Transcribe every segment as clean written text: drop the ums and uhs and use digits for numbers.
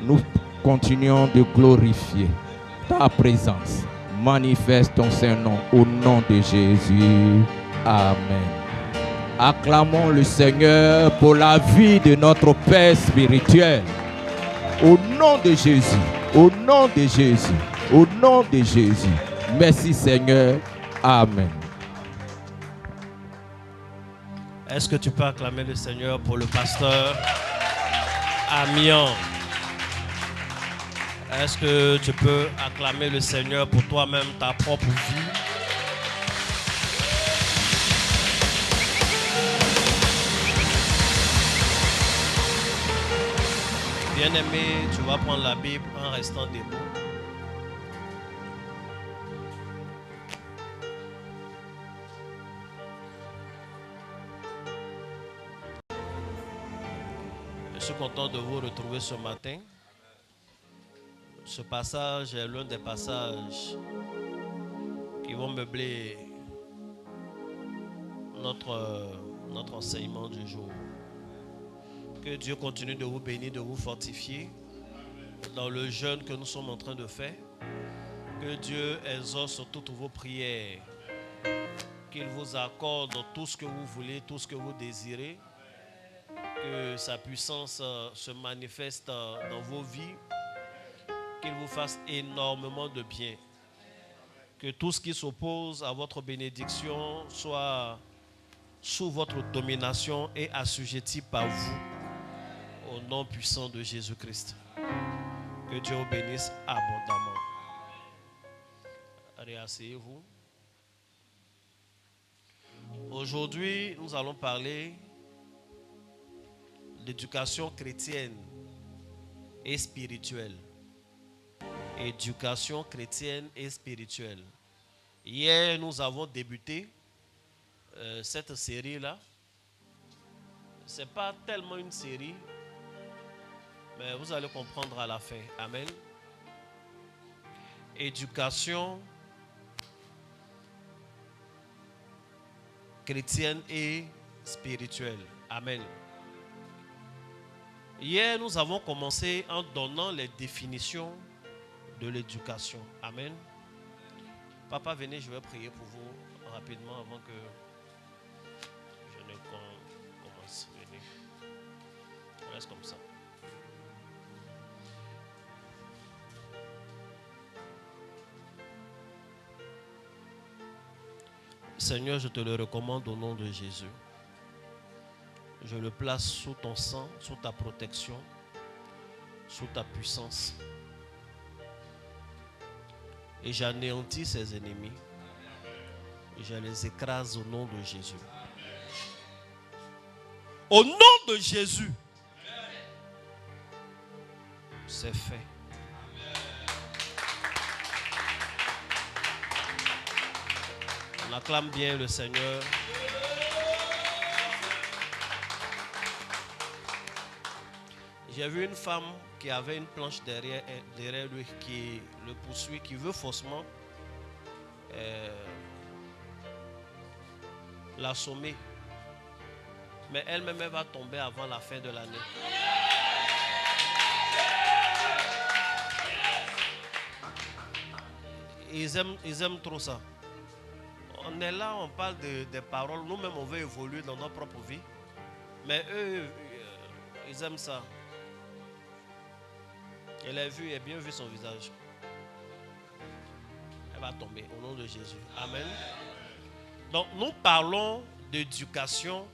nous continuons de glorifier ta présence. Manifeste ton Saint-Nom au nom de Jésus. Amen. Acclamons le Seigneur pour la vie de notre Père spirituel. Au nom de Jésus, au nom de Jésus, au nom de Jésus. Merci Seigneur. Amen. Est-ce que tu peux acclamer le Seigneur pour le pasteur Amian? Est-ce que tu peux acclamer le Seigneur pour toi-même, ta propre vie? Bien-aimé, tu vas prendre la Bible en restant debout. Je suis content de vous retrouver ce matin. Ce passage est l'un des passages qui vont meubler notre enseignement du jour. Que Dieu continue de vous bénir, de vous fortifier dans le jeûne que nous sommes en train de faire. Que Dieu exauce toutes vos prières. Qu'il vous accorde tout ce que vous voulez, tout ce que vous désirez. Que sa puissance se manifeste dans vos vies. Qu'il vous fasse énormément de bien. Que tout ce qui s'oppose à votre bénédiction soit sous votre domination et assujetti par vous. Au nom puissant de Jésus-Christ. Que Dieu vous bénisse abondamment. Allez, asseyez-vous. Aujourd'hui, nous allons parler d'éducation chrétienne et spirituelle. Éducation chrétienne et spirituelle. Hier, nous avons débuté cette série-là. Ce n'est pas tellement une série, mais vous allez comprendre à la fin. Amen. Éducation chrétienne et spirituelle. Amen. Hier, nous avons commencé en donnant les définitions de l'éducation. Amen. Papa, venez, je vais prier pour vous rapidement avant que je ne commence. Venez. Reste comme ça. Seigneur, je te le recommande au nom de Jésus. Je le place sous ton sang, sous ta protection, sous ta puissance. Et j'anéantis ses ennemis. Et je les écrase au nom de Jésus. Au nom de Jésus. C'est fait. On acclame bien le Seigneur. J'ai vu une femme qui avait une planche derrière lui qui le poursuit, qui veut faussement l'assommer. Mais elle-même, elle va tomber avant la fin de l'année. Ils aiment trop ça. On est là, on parle des paroles. Nous-mêmes, on veut évoluer dans notre propre vie. Mais eux, ils aiment ça. Elle a vu, elle a bien vu son visage. Elle va tomber au nom de Jésus. Amen. Donc, nous parlons d'éducation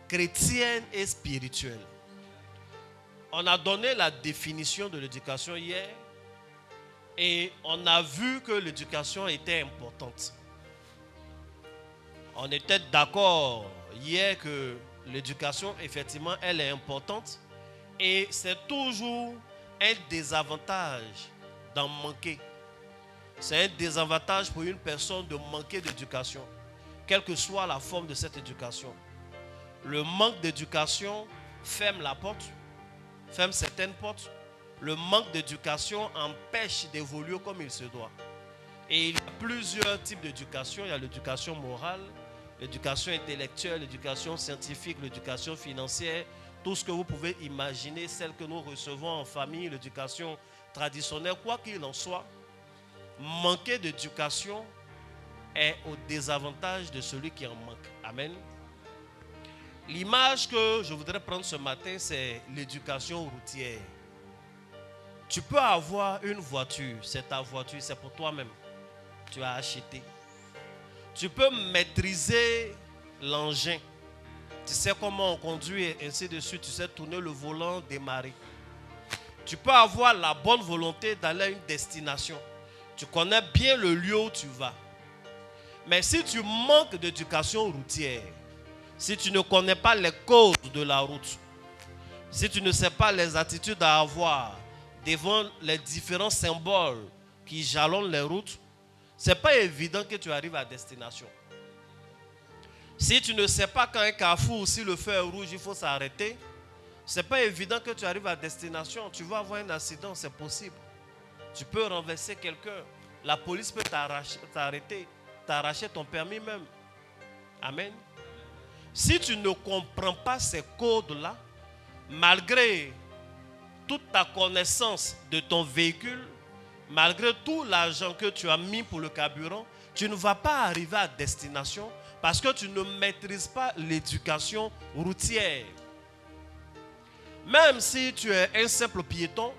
chrétienne et spirituelle. On a donné la définition de l'éducation hier et on a vu que l'éducation était importante. On était d'accord hier que l'éducation, effectivement, elle est importante et c'est toujours un désavantage d'en manquer. C'est un désavantage pour une personne de manquer d'éducation, quelle que soit la forme de cette éducation. Le manque d'éducation ferme la porte, ferme certaines portes. Le manque d'éducation empêche d'évoluer comme il se doit. Et il y a plusieurs types d'éducation. Il y a l'éducation morale, l'éducation intellectuelle, l'éducation scientifique, l'éducation financière. tout ce que vous pouvez imaginer, celle que nous recevons en famille, l'éducation traditionnelle, quoi qu'il en soit, manquer d'éducation est au désavantage de celui qui en manque. Amen. L'image que je voudrais prendre ce matin, c'est l'éducation routière. Tu peux avoir une voiture, c'est ta voiture, c'est pour toi-même. Tu as acheté. Tu peux maîtriser l'engin. Tu sais comment on conduit et ainsi de suite. Tu sais tourner le volant, démarrer. Tu peux avoir la bonne volonté d'aller à une destination. Tu connais bien le lieu où tu vas. Mais si tu manques d'éducation routière, si tu ne connais pas les codes de la route, si tu ne sais pas les attitudes à avoir devant les différents symboles qui jalonnent les routes, ce n'est pas évident que tu arrives à destination. Si tu ne sais pas quand un carrefour, si le feu est rouge, il faut s'arrêter, ce n'est pas évident que tu arrives à destination. Tu vas avoir un accident, c'est possible. Tu peux renverser quelqu'un. La police peut t'arrêter, t'arracher ton permis même. Amen. Si tu ne comprends pas ces codes-là, malgré toute ta connaissance de ton véhicule, malgré tout l'argent que tu as mis pour le carburant, tu ne vas pas arriver à destination parce que tu ne maîtrises pas l'éducation routière. Même si tu es un simple piéton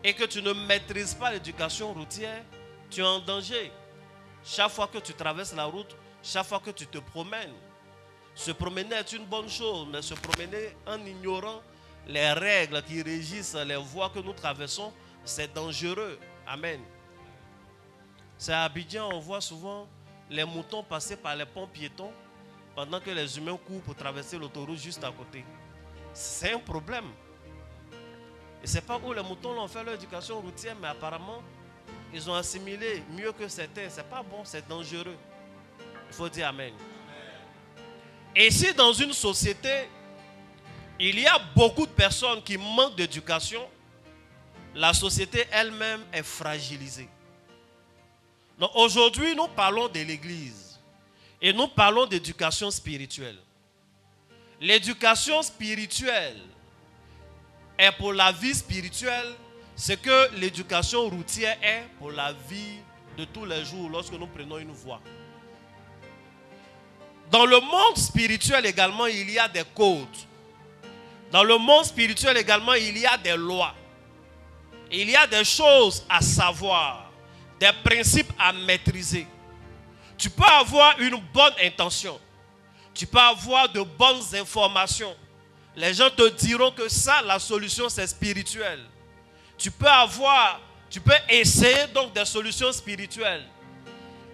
et que tu ne maîtrises pas l'éducation routière, tu es en danger. Chaque fois que tu traverses la route, chaque fois que tu te promènes, se promener est une bonne chose, mais se promener en ignorant les règles qui régissent les voies que nous traversons, c'est dangereux. Amen. C'est à Abidjan, on voit souvent les moutons passer par les ponts piétons pendant que les humains courent pour traverser l'autoroute juste à côté. C'est un problème. Et ce n'est pas où les moutons ont fait leur éducation routière, mais apparemment, ils ont assimilé mieux que certains. Ce n'est pas bon, c'est dangereux. Il faut dire Amen. Et si dans une société, il y a beaucoup de personnes qui manquent d'éducation, la société elle-même est fragilisée. Donc aujourd'hui, nous parlons de l'Église et nous parlons d'éducation spirituelle. L'éducation spirituelle est pour la vie spirituelle ce que l'éducation routière est pour la vie de tous les jours lorsque nous prenons une voie. Dans le monde spirituel également, il y a des codes. Dans le monde spirituel également, il y a des lois. Il y a des choses à savoir, des principes à maîtriser. Tu peux avoir une bonne intention. Tu peux avoir de bonnes informations. Les gens te diront que ça, la solution, c'est spirituel. Tu peux essayer donc des solutions spirituelles.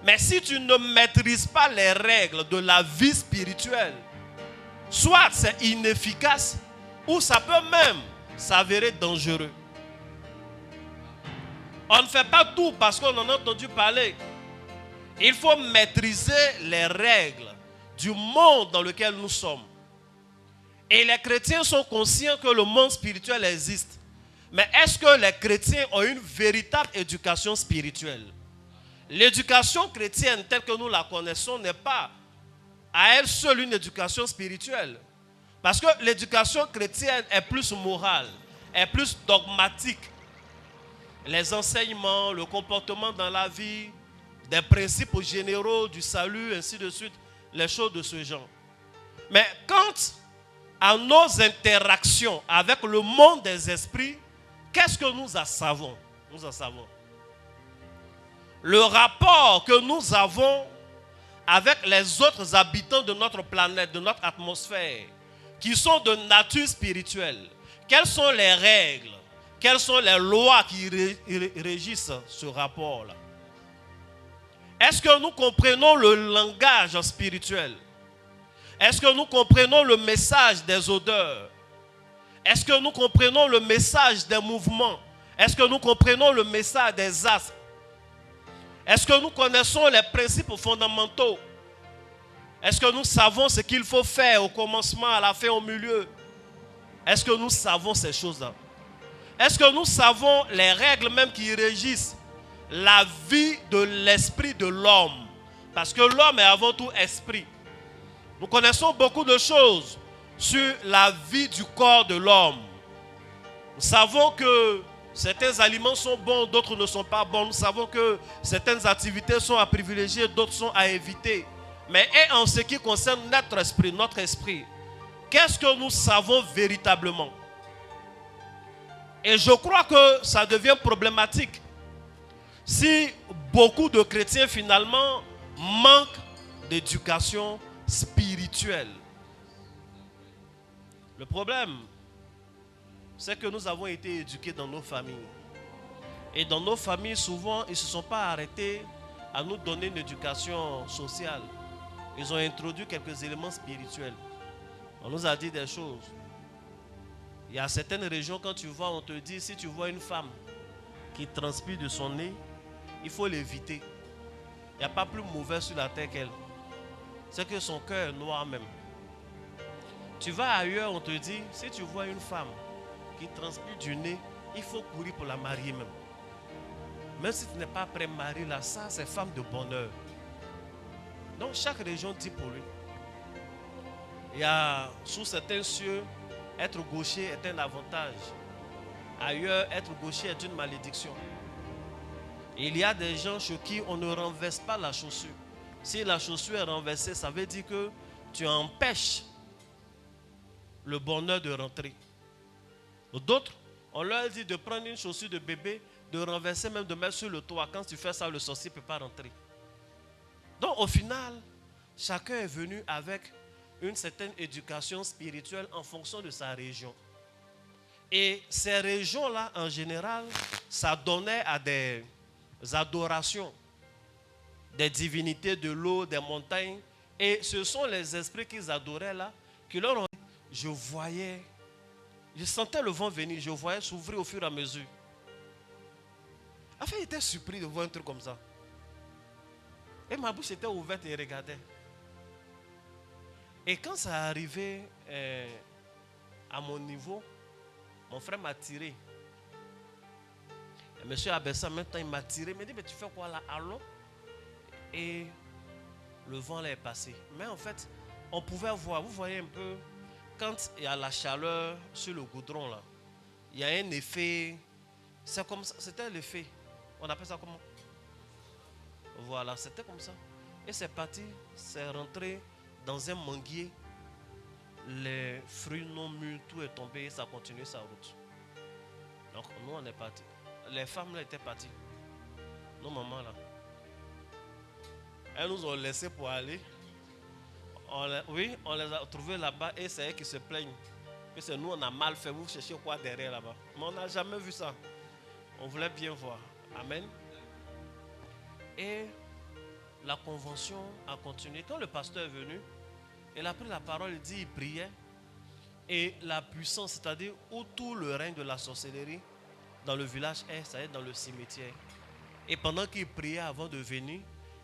Mais si tu ne maîtrises pas les règles de la vie spirituelle, soit c'est inefficace, ou ça peut même s'avérer dangereux. On ne fait pas tout parce qu'on en a entendu parler. Il faut maîtriser les règles du monde dans lequel nous sommes. Et les chrétiens sont conscients que le monde spirituel existe. Mais est-ce que les chrétiens ont une véritable éducation spirituelle? L'éducation chrétienne telle que nous la connaissons n'est pas à elle seule une éducation spirituelle. Parce que l'éducation chrétienne est plus morale, est plus dogmatique. Les enseignements, le comportement dans la vie, des principes généraux du salut, ainsi de suite, les choses de ce genre. Mais quant à nos interactions avec le monde des esprits, qu'est-ce que nous en savons? Nous en savons. Le rapport que nous avons avec les autres habitants de notre planète, de notre atmosphère, qui sont de nature spirituelle. Quelles sont les règles? Quelles sont les lois qui régissent ce rapport-là? Est-ce que nous comprenons le langage spirituel? Est-ce que nous comprenons le message des odeurs? Est-ce que nous comprenons le message des mouvements? Est-ce que nous comprenons le message des astres? Est-ce que nous connaissons les principes fondamentaux? Est-ce que nous savons ce qu'il faut faire au commencement, à la fin, au milieu? Est-ce que nous savons ces choses-là? Est-ce que nous savons les règles même qui régissent la vie de l'esprit de l'homme? Parce que l'homme est avant tout esprit. Nous connaissons beaucoup de choses sur la vie du corps de l'homme. Nous savons que certains aliments sont bons, d'autres ne sont pas bons. Nous savons que certaines activités sont à privilégier, d'autres sont à éviter. Mais et en ce qui concerne notre esprit, qu'est-ce que nous savons véritablement? Et je crois que ça devient problématique si beaucoup de chrétiens finalement manquent d'éducation spirituelle. Le problème, c'est que nous avons été éduqués dans nos familles. Et dans nos familles, souvent, ils ne se sont pas arrêtés à nous donner une éducation sociale. Ils ont introduit quelques éléments spirituels. On nous a dit des choses. Il y a certaines régions, quand tu vois, on te dit, si tu vois une femme qui transpire de son nez, il faut l'éviter. Il n'y a pas plus mauvais sur la terre qu'elle. C'est que son cœur est noir même. Tu vas ailleurs, on te dit, si tu vois une femme qui transpire du nez, il faut courir pour la marier même. Même si tu n'es pas prêt à marier là, ça c'est femme de bonheur. Donc chaque région dit pour lui. Il y a sous certains cieux, être gaucher est un avantage. Ailleurs, être gaucher est une malédiction. Et il y a des gens chez qui on ne renverse pas la chaussure. Si la chaussure est renversée, ça veut dire que tu empêches le bonheur de rentrer. D'autres, on leur dit de prendre une chaussure de bébé, de renverser, même de mettre sur le toit. Quand tu fais ça, le sorcier ne peut pas rentrer. Donc au final, chacun est venu avec une certaine éducation spirituelle en fonction de sa région. Et ces régions-là, en général, ça donnait à des adorations, des divinités de l'eau, des montagnes. Et ce sont les esprits qu'ils adoraient là, qui leur ont dit, je sentais le vent venir, je voyais s'ouvrir au fur et à mesure. Enfin, il était surpris de voir un truc comme ça. Et ma bouche était ouverte et il regardait. Et quand ça est arrivé à mon niveau, mon frère m'a tiré. Et monsieur Abessa, en même temps, il m'a tiré. Il m'a dit, mais tu fais quoi là? Allons. Et le vent là est passé. Mais en fait, on pouvait voir, vous voyez un peu, quand il y a la chaleur sur le goudron là, il y a un effet, c'est comme ça, c'était l'effet. On appelle ça comment? Voilà, c'était comme ça. Et c'est parti, c'est rentré dans un manguier. Les fruits non mûrs, tout est tombé et ça a continué sa route. Donc nous on est partis. Les femmes là étaient parties. Nos mamans là. Elles nous ont laissés pour aller. On les a trouvés là-bas et c'est elles qui se plaignent. Que c'est nous on a mal fait, vous cherchez quoi derrière là-bas. Mais on n'a jamais vu ça. On voulait bien voir. Amen. Et la convention a continué. Quand le pasteur est venu, il a pris la parole, il dit, il priait. Et la puissance, c'est-à-dire où tout le règne de la sorcellerie dans le village est, ça est dans le cimetière. Et pendant qu'il priait avant de venir,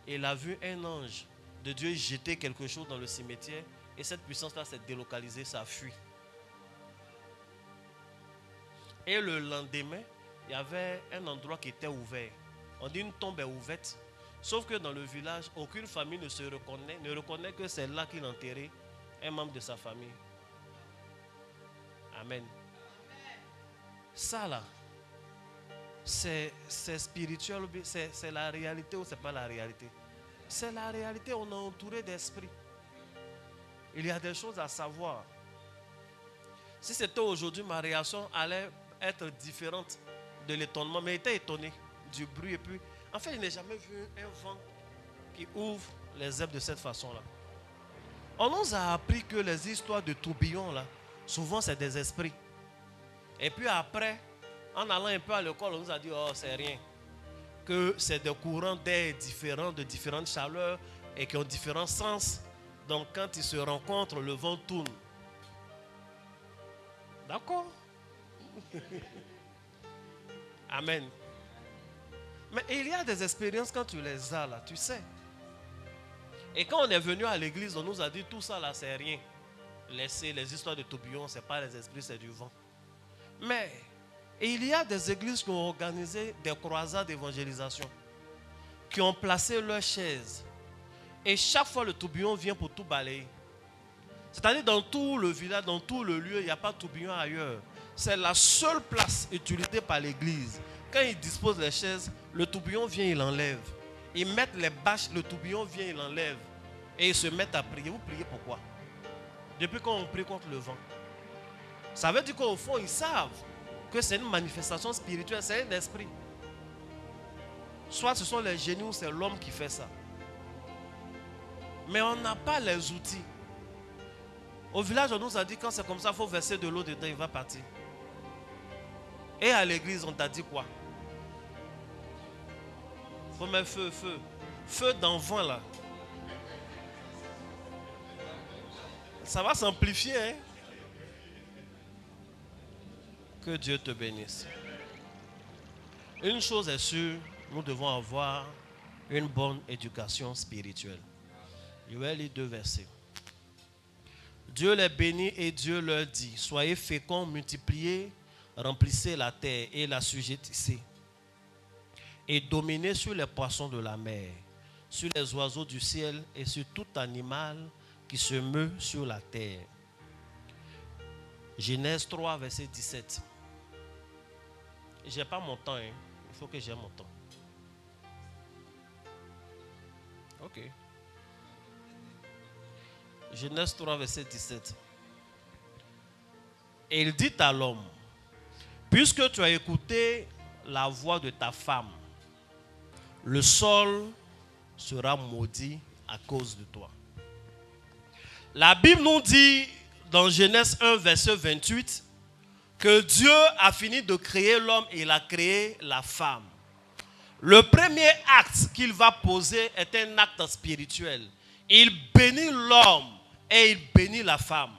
il a vu un ange de Dieu jeter quelque chose dans le cimetière. Et cette puissance-là s'est délocalisée, ça a fui. Et le lendemain, il y avait un endroit qui était ouvert. On dit une tombe est ouverte. Sauf que dans le village, aucune famille ne reconnaît que c'est là qu'il a enterré un membre de sa famille. Amen. Ça là, c'est spirituel, c'est la réalité ou c'est pas la réalité? C'est la réalité, on est entouré d'esprit. Il y a des choses à savoir. Si c'était aujourd'hui, ma réaction allait être différente de l'étonnement, mais j'étais étonné du bruit et puis... En fait, je n'ai jamais vu un vent qui ouvre les herbes de cette façon-là. On nous a appris que les histoires de tourbillons, là, souvent c'est des esprits. Et puis après, en allant un peu à l'école, on nous a dit, oh, c'est rien. Que c'est des courants d'air différents, de différentes chaleurs et qui ont différents sens. Donc quand ils se rencontrent, le vent tourne. D'accord? Amen. Mais il y a des expériences quand tu les as là, tu sais. Et quand on est venu à l'église, on nous a dit tout ça là, c'est rien. Laissez les histoires de tourbillons, ce n'est pas les esprits, c'est du vent. Mais il y a des églises qui ont organisé des croisades d'évangélisation, qui ont placé leurs chaises. Et chaque fois le tourbillon vient pour tout balayer. C'est-à-dire dans tout le village, dans tout le lieu, il n'y a pas de tourbillon ailleurs. C'est la seule place utilisée par l'église. Quand ils disposent les chaises, le tourbillon vient, il l'enlève. Ils mettent les bâches, le tourbillon vient, il l'enlève. Et ils se mettent à prier. Vous priez pourquoi? Depuis quand on prie contre le vent. Ça veut dire qu'au fond, ils savent que c'est une manifestation spirituelle, c'est un esprit. Soit ce sont les génies ou c'est l'homme qui fait ça. Mais on n'a pas les outils. Au village, on nous a dit quand c'est comme ça, il faut verser de l'eau dedans, il va partir. Et à l'église, on t'a dit quoi? Il faut mettre feu, feu. Feu dans le vent là. Ça va s'amplifier, hein? Que Dieu te bénisse. Une chose est sûre, nous devons avoir une bonne éducation spirituelle. Je vais lire 2 versets. Dieu les bénit et Dieu leur dit, soyez féconds, multipliez, remplissez la terre et la sujettissez. Et dominez sur les poissons de la mer, sur les oiseaux du ciel et sur tout animal qui se meut sur la terre. Genèse 3, verset 17. Je n'ai pas mon temps, hein. Il faut que j'ai mon temps. Ok. Genèse 3, verset 17. Et il dit à l'homme, puisque tu as écouté la voix de ta femme, le sol sera maudit à cause de toi. La Bible nous dit dans Genèse 1, verset 28, que Dieu a fini de créer l'homme et il a créé la femme. Le premier acte qu'il va poser est un acte spirituel. Il bénit l'homme et il bénit la femme.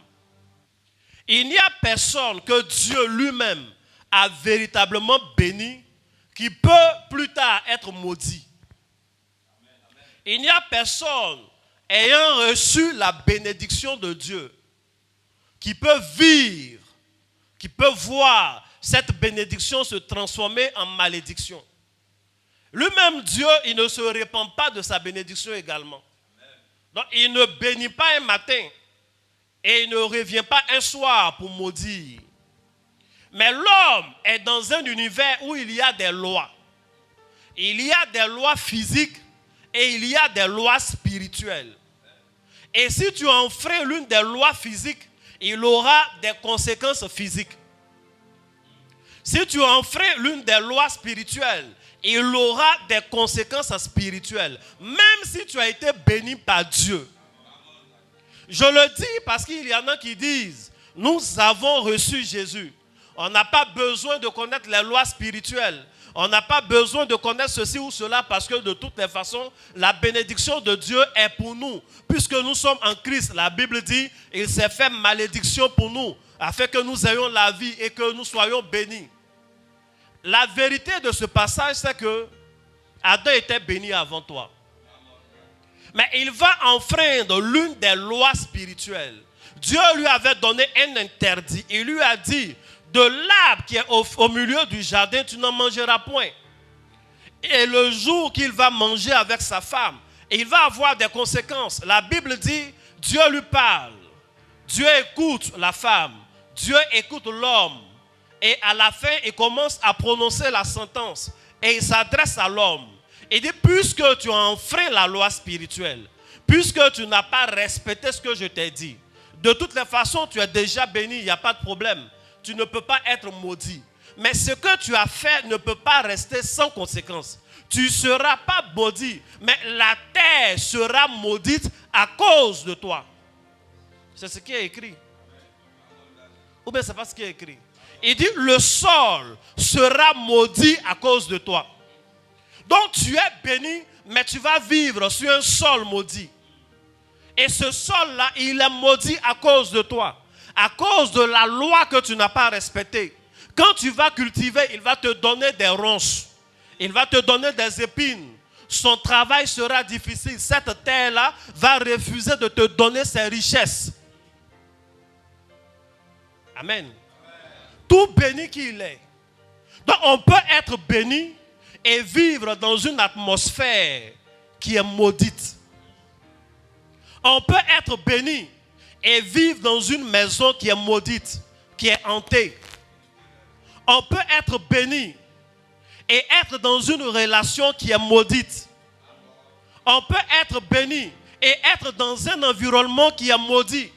Il n'y a personne que Dieu lui-même a véritablement béni qui peut plus tard être maudit. Il n'y a personne ayant reçu la bénédiction de Dieu qui peut vivre, qui peut voir cette bénédiction se transformer en malédiction. Lui-même, Dieu, il ne se répand pas de sa bénédiction également. Donc, il ne bénit pas un matin et il ne revient pas un soir pour maudire. Mais l'homme est dans un univers où il y a des lois. Il y a des lois physiques et il y a des lois spirituelles. Et si tu enfreins l'une des lois physiques, il aura des conséquences physiques. Si tu enfreins l'une des lois spirituelles, il aura des conséquences spirituelles. Même si tu as été béni par Dieu. Je le dis parce qu'il y en a qui disent, nous avons reçu Jésus. On n'a pas besoin de connaître les lois spirituelles. On n'a pas besoin de connaître ceci ou cela parce que de toutes les façons, la bénédiction de Dieu est pour nous. Puisque nous sommes en Christ, la Bible dit, il s'est fait malédiction pour nous, afin que nous ayons la vie et que nous soyons bénis. La vérité de ce passage, c'est que Adam était béni avant toi. Mais il va enfreindre l'une des lois spirituelles. Dieu lui avait donné un interdit. Il lui a dit, de l'arbre qui est au milieu du jardin, tu n'en mangeras point. Et le jour qu'il va manger avec sa femme, il va avoir des conséquences. La Bible dit, Dieu lui parle. Dieu écoute la femme. Dieu écoute l'homme. Et à la fin, il commence à prononcer la sentence. Et il s'adresse à l'homme. Il dit, puisque tu as enfreint la loi spirituelle, puisque tu n'as pas respecté ce que je t'ai dit, de toutes les façons, tu es déjà béni, il n'y a pas de problème. Tu ne peux pas être maudit. Mais ce que tu as fait ne peut pas rester sans conséquence. Tu ne seras pas maudit, mais la terre sera maudite à cause de toi. C'est ce qui est écrit. Ou bien ce n'est pas ce qui est écrit. Il dit, le sol sera maudit à cause de toi. Donc tu es béni, mais tu vas vivre sur un sol maudit. Et ce sol-là, il est maudit à cause de toi. À cause de la loi que tu n'as pas respectée. Quand tu vas cultiver, il va te donner des ronces. Il va te donner des épines. Son travail sera difficile. Cette terre-là va refuser de te donner ses richesses. Amen. Tout béni qu'il est. Donc on peut être béni et vivre dans une atmosphère qui est maudite. On peut être béni et vivre dans une maison qui est maudite, qui est hantée. On peut être béni et être dans une relation qui est maudite. On peut être béni et être dans un environnement qui est maudit.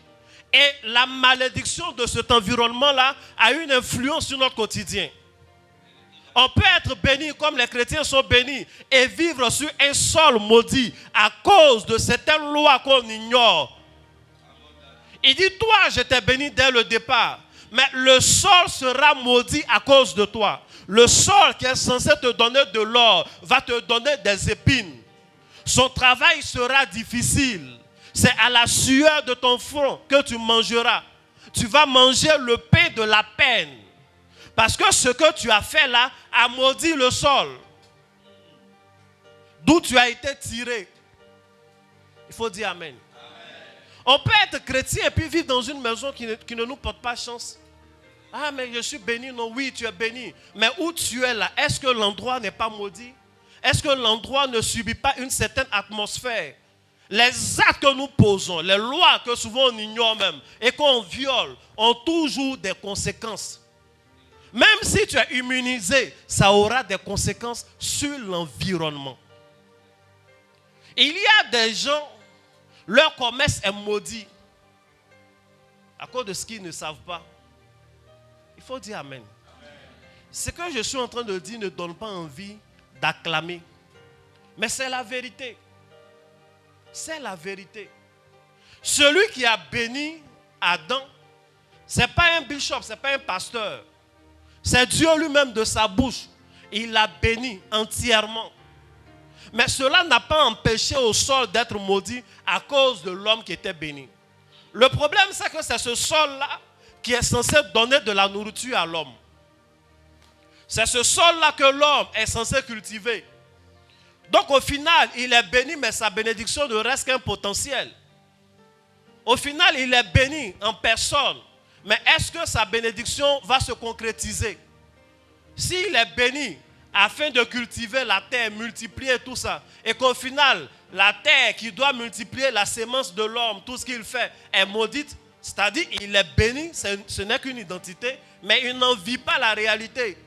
Et la malédiction de cet environnement-là a une influence sur notre quotidien. On peut être béni comme les chrétiens sont bénis et vivre sur un sol maudit à cause de certaines lois qu'on ignore. Il dit, toi, je t'ai béni dès le départ, mais le sol sera maudit à cause de toi. Le sol qui est censé te donner de l'or va te donner des épines. Son travail sera difficile. C'est à la sueur de ton front que tu mangeras. Tu vas manger le pain de la peine. Parce que ce que tu as fait là a maudit le sol. D'où tu as été tiré. Il faut dire amen. On peut être chrétien et puis vivre dans une maison qui ne nous porte pas chance. Ah, mais je suis béni. Non, oui, tu es béni. Mais où tu es là, est-ce que l'endroit n'est pas maudit? Est-ce que l'endroit ne subit pas une certaine atmosphère? Les actes que nous posons, les lois que souvent on ignore même et qu'on viole, ont toujours des conséquences. Même si tu es immunisé, ça aura des conséquences sur l'environnement. Il y a des gens, leur commerce est maudit à cause de ce qu'ils ne savent pas. Il faut dire amen. Ce que je suis en train de dire ne donne pas envie d'acclamer. Mais c'est la vérité. C'est la vérité. Celui qui a béni Adam, ce n'est pas un bishop, ce n'est pas un pasteur. C'est Dieu lui-même de sa bouche. Il l'a béni entièrement. Mais cela n'a pas empêché au sol d'être maudit à cause de l'homme qui était béni. Le problème, c'est que c'est ce sol-là qui est censé donner de la nourriture à l'homme. C'est ce sol-là que l'homme est censé cultiver. Donc au final, il est béni, mais sa bénédiction ne reste qu'un potentiel. Au final, il est béni en personne. Mais est-ce que sa bénédiction va se concrétiser? S'il est béni afin de cultiver la terre, multiplier tout ça, et qu'au final, la terre qui doit multiplier la sémence de l'homme, tout ce qu'il fait, est maudite, c'est-à-dire il est béni, ce n'est qu'une identité, mais il n'en vit pas la réalité.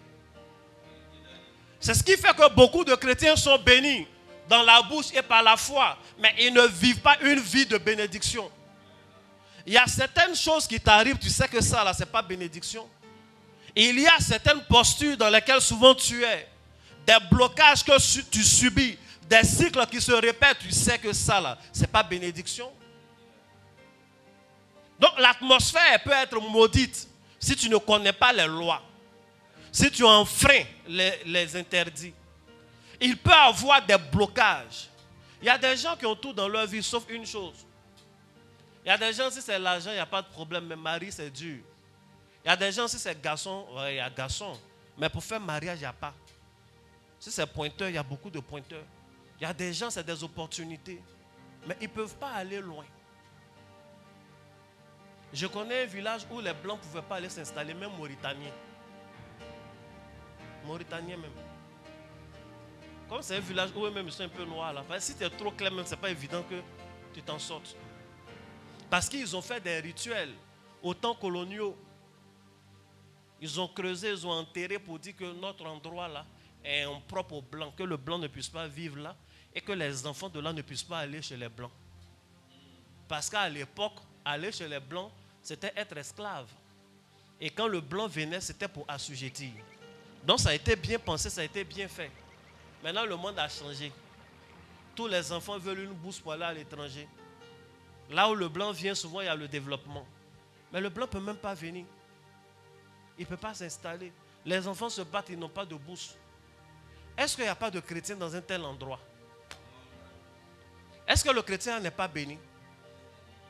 C'est ce qui fait que beaucoup de chrétiens sont bénis dans la bouche et par la foi, mais ils ne vivent pas une vie de bénédiction. Il y a certaines choses qui t'arrivent, tu sais que ça là, ce n'est pas bénédiction. Il y a certaines postures dans lesquelles souvent tu es, des blocages que tu subis, des cycles qui se répètent, tu sais que ça là, ce n'est pas bénédiction. Donc l'atmosphère peut être maudite si tu ne connais pas les lois. Si tu enfreins les interdits, il peut y avoir des blocages. Il y a des gens qui ont tout dans leur vie, sauf une chose. Il y a des gens, si c'est l'argent, il n'y a pas de problème, mais marier, c'est dur. Il y a des gens, si c'est garçon, il y a garçon. Mais pour faire mariage, il n'y a pas. Si c'est pointeur, il y a beaucoup de pointeurs. Il y a des gens, c'est des opportunités. Mais ils ne peuvent pas aller loin. Je connais un village où les Blancs ne pouvaient pas aller s'installer, même Mauritaniens. Mauritaniens même. Comme c'est un village où eux-mêmes ils sont un peu noirs là. Si tu es trop clair même, ce n'est pas évident que tu t'en sortes. Parce qu'ils ont fait des rituels au temps coloniaux. Ils ont creusé, ils ont enterré pour dire que notre endroit là est propre aux Blancs, que le Blanc ne puisse pas vivre là et que les enfants de là ne puissent pas aller chez les Blancs. Parce qu'à l'époque, aller chez les Blancs, c'était être esclave. Et quand le Blanc venait, c'était pour assujettir. Donc ça a été bien pensé, ça a été bien fait. Maintenant le monde a changé. Tous les enfants veulent une bourse pour aller à l'étranger. Là où le Blanc vient, souvent il y a le développement. Mais le Blanc ne peut même pas venir. Il ne peut pas s'installer. Les enfants se battent, ils n'ont pas de bourse. Est-ce qu'il n'y a pas de chrétien dans un tel endroit? Est-ce que le chrétien n'est pas béni?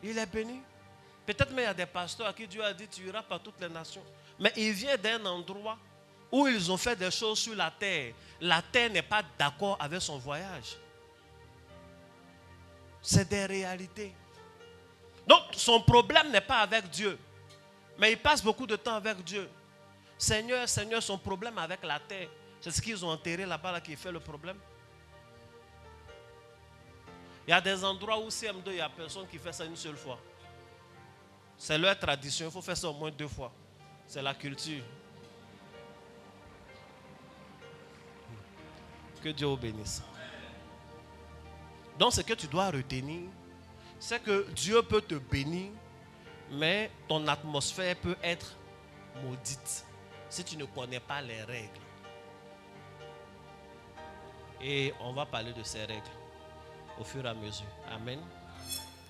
Il est béni. Peut-être même il y a des pasteurs à qui Dieu a dit tu iras par toutes les nations. Mais il vient d'un endroit où ils ont fait des choses sur la terre. La terre n'est pas d'accord avec son voyage. C'est des réalités. Donc son problème n'est pas avec Dieu. Mais il passe beaucoup de temps avec Dieu. Seigneur, Seigneur, son problème avec la terre. C'est ce qu'ils ont enterré là-bas là, qui fait le problème. Il y a des endroits où CM2, il n'y a personne qui fait ça une seule fois. C'est leur tradition, il faut faire ça au moins 2 fois. C'est la culture. Que Dieu vous bénisse. Donc ce que tu dois retenir, c'est que Dieu peut te bénir, mais ton atmosphère peut être maudite si tu ne connais pas les règles. Et on va parler de ces règles au fur et à mesure. Amen.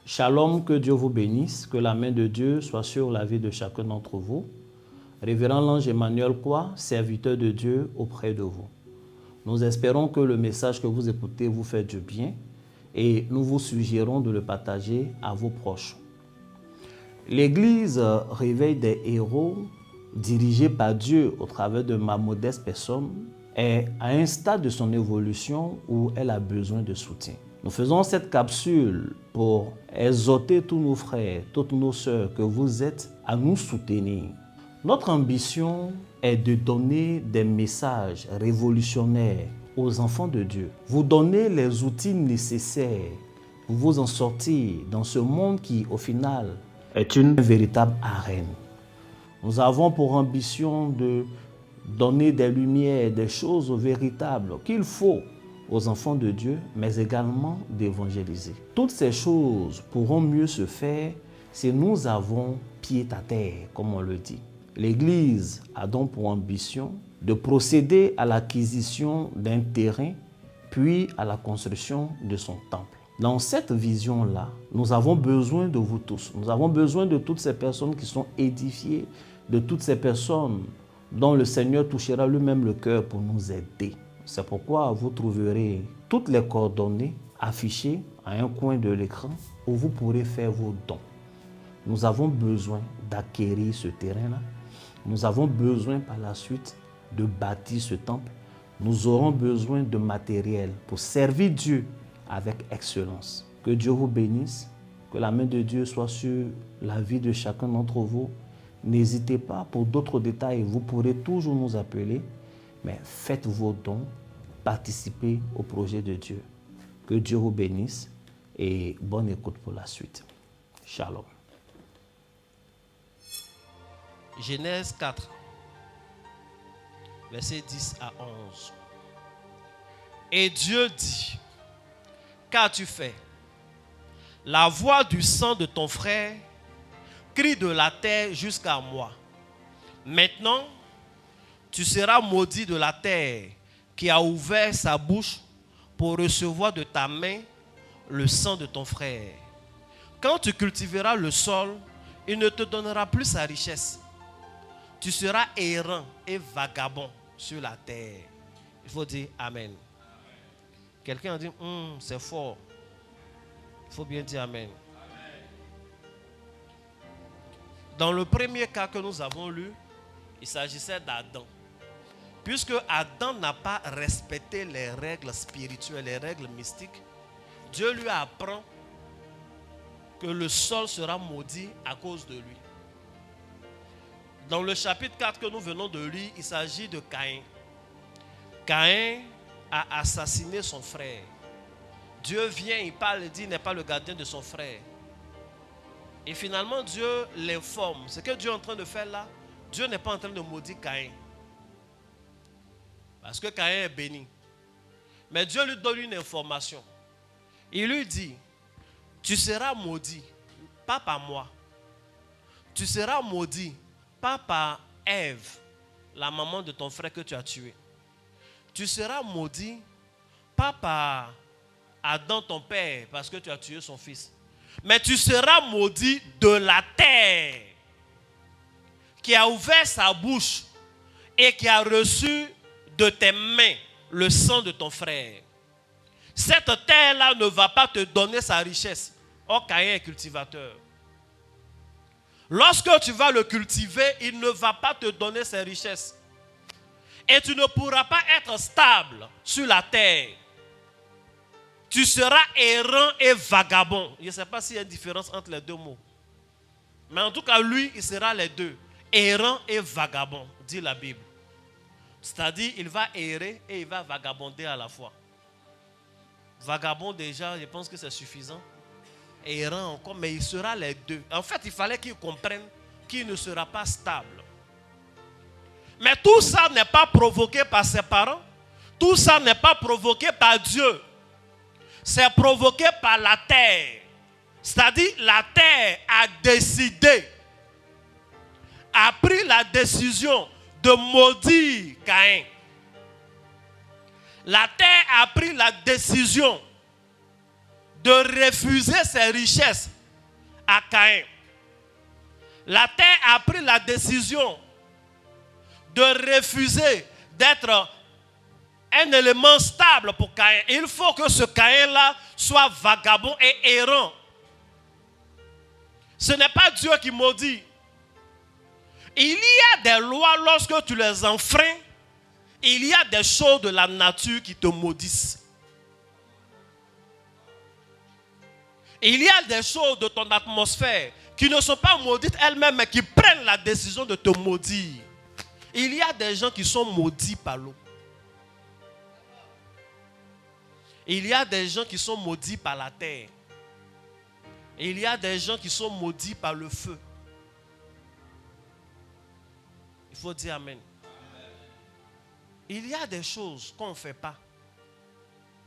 Shalom, que Dieu vous bénisse, que la main de Dieu soit sur la vie de chacun d'entre vous. Révérend l'ange Emmanuel Kwa, serviteur de Dieu auprès de vous. Nous espérons que le message que vous écoutez vous fait du bien et nous vous suggérons de le partager à vos proches. L'Église Réveil des héros, dirigée par Dieu au travers de ma modeste personne, est à un stade de son évolution où elle a besoin de soutien. Nous faisons cette capsule pour exhorter tous nos frères, toutes nos sœurs que vous êtes à nous soutenir. Notre ambition est de donner des messages révolutionnaires aux enfants de Dieu. Vous donner les outils nécessaires pour vous en sortir dans ce monde qui, au final, est une véritable arène. Nous avons pour ambition de donner des lumières, des choses véritables qu'il faut aux enfants de Dieu, mais également d'évangéliser. Toutes ces choses pourront mieux se faire si nous avons pied à terre, comme on le dit. L'Église a donc pour ambition de procéder à l'acquisition d'un terrain, puis à la construction de son temple. Dans cette vision-là, nous avons besoin de vous tous. Nous avons besoin de toutes ces personnes qui sont édifiées, de toutes ces personnes dont le Seigneur touchera lui-même le cœur pour nous aider. C'est pourquoi vous trouverez toutes les coordonnées affichées à un coin de l'écran où vous pourrez faire vos dons. Nous avons besoin d'acquérir ce terrain-là. Nous avons besoin par la suite de bâtir ce temple. Nous aurons besoin de matériel pour servir Dieu avec excellence. Que Dieu vous bénisse, que la main de Dieu soit sur la vie de chacun d'entre vous. N'hésitez pas, pour d'autres détails, vous pourrez toujours nous appeler, mais faites vos dons, participez au projet de Dieu. Que Dieu vous bénisse et bonne écoute pour la suite. Shalom. Genèse 4, versets 10 à 11. Et Dieu dit, qu'as-tu fait? La voix du sang de ton frère crie de la terre jusqu'à moi. Maintenant, tu seras maudit de la terre qui a ouvert sa bouche pour recevoir de ta main le sang de ton frère. Quand tu cultiveras le sol, il ne te donnera plus sa richesse. Tu seras errant et vagabond sur la terre. Il faut dire Amen. Quelqu'un a dit, c'est fort. Il faut bien dire Amen. Dans le premier cas que nous avons lu, il s'agissait d'Adam. Puisque Adam n'a pas respecté les règles spirituelles, les règles mystiques, Dieu lui apprend que le sol sera maudit à cause de lui. Dans le chapitre 4 que nous venons de lire, il s'agit de Caïn. Caïn a assassiné son frère. Dieu vient, il parle, il dit, il n'est pas le gardien de son frère. Et finalement, Dieu l'informe. Ce que Dieu est en train de faire là, Dieu n'est pas en train de maudire Caïn. Parce que Caïn est béni. Mais Dieu lui donne une information. Il lui dit, tu seras maudit, pas par moi. Tu seras maudit, pas par Ève, la maman de ton frère que tu as tué. Tu seras maudit, pas par Adam ton père, parce que tu as tué son fils. Mais tu seras maudit de la terre qui a ouvert sa bouche et qui a reçu de tes mains le sang de ton frère. Cette terre-là ne va pas te donner sa richesse. Or, Caïn est cultivateur. Lorsque tu vas le cultiver, il ne va pas te donner ses richesses. Et tu ne pourras pas être stable sur la terre. Tu seras errant et vagabond. Je ne sais pas s'il y a une différence entre les deux mots. Mais en tout cas, lui, il sera les deux. Errant et vagabond, dit la Bible. C'est-à-dire, il va errer et il va vagabonder à la fois. Vagabond déjà, je pense que c'est suffisant. errant encore, mais il sera les deux. En fait, il fallait qu'il comprenne qu'il ne sera pas stable. Mais tout ça n'est pas provoqué par ses parents. Tout ça n'est pas provoqué par Dieu. C'est provoqué par la terre. C'est-à-dire, la terre a décidé, a pris la décision de maudire Caïn. La terre a pris la décision de refuser ses richesses à Caïn. La terre a pris la décision de refuser d'être un élément stable pour Caïn. Il faut que ce Caïn-là soit vagabond et errant. Ce n'est pas Dieu qui maudit. Il y a des lois lorsque tu les enfreins. Il y a des choses de la nature qui te maudissent. Il y a des choses de ton atmosphère qui ne sont pas maudites elles-mêmes, mais qui prennent la décision de te maudire. Il y a des gens qui sont maudits par l'eau. Il y a des gens qui sont maudits par la terre. Il y a des gens qui sont maudits par le feu. Il faut dire Amen. Il y a des choses qu'on ne fait pas.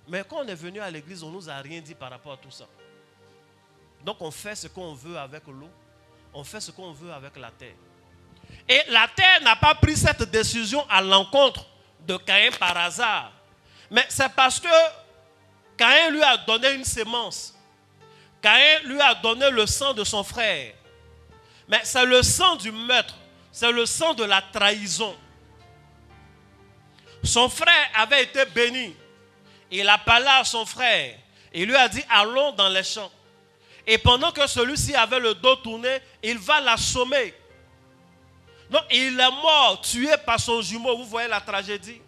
Mais quand on est venu à l'église, on ne nous a rien dit par rapport à tout ça. Donc on fait ce qu'on veut avec l'eau. On fait ce qu'on veut avec la terre. Et la terre n'a pas pris cette décision à l'encontre de Caïn par hasard. Mais c'est parce que Caïn lui a donné une sémence. Caïn lui a donné le sang de son frère. Mais c'est le sang du meurtre. C'est le sang de la trahison. Son frère avait été béni. Il a parlé à son frère. Il lui a dit, allons dans les champs. Et pendant que celui-ci avait le dos tourné, il va l'assommer. Donc il est mort, tué par son jumeau. Vous voyez la tragédie?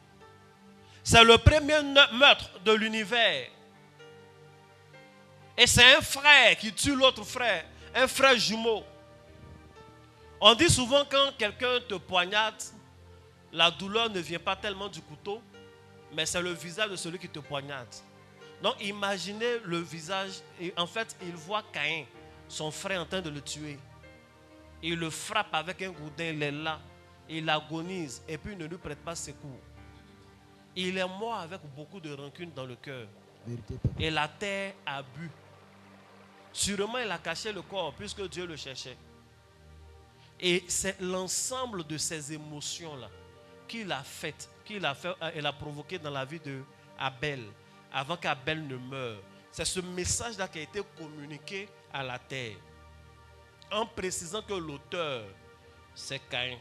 C'est le premier meurtre de l'univers. Et c'est un frère qui tue l'autre frère. Un frère jumeau. On dit souvent quand quelqu'un te poignarde, la douleur ne vient pas tellement du couteau, mais c'est le visage de celui qui te poignarde. Donc imaginez le visage, et en fait il voit Caïn, son frère en train de le tuer. Il le frappe avec un gourdin, il est là, il agonise et puis il ne lui prête pas secours. Il est mort avec beaucoup de rancune dans le cœur. Et la terre a bu. Sûrement il a caché le corps puisque Dieu le cherchait. Et c'est l'ensemble de ces émotions-là qu'il a fait, elle a provoqué dans la vie de Abel, avant qu'Abel ne meure. C'est ce message-là qui a été communiqué à la terre, en précisant que l'auteur, c'est Caïn.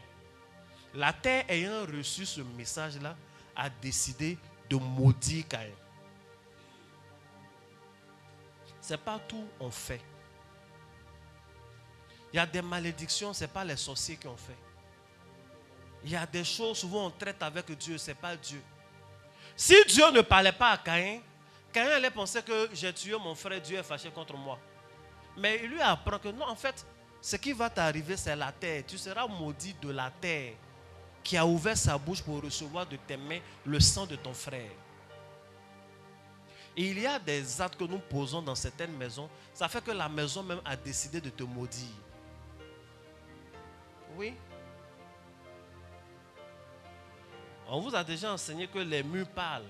La terre ayant reçu ce message-là, a décidé de maudire Caïn. C'est pas tout on fait. Il y a des malédictions, ce n'est pas les sorciers qui ont fait. Il y a des choses, souvent on traite avec Dieu, ce n'est pas Dieu. Si Dieu ne parlait pas à Caïn, Caïn allait penser que j'ai tué mon frère, Dieu est fâché contre moi. Mais il lui apprend que non, en fait, ce qui va t'arriver, c'est la terre. Tu seras maudit de la terre qui a ouvert sa bouche pour recevoir de tes mains le sang de ton frère. Et il y a des actes que nous posons dans certaines maisons, ça fait que la maison même a décidé de te maudire. Oui. On vous a déjà enseigné que les murs parlent.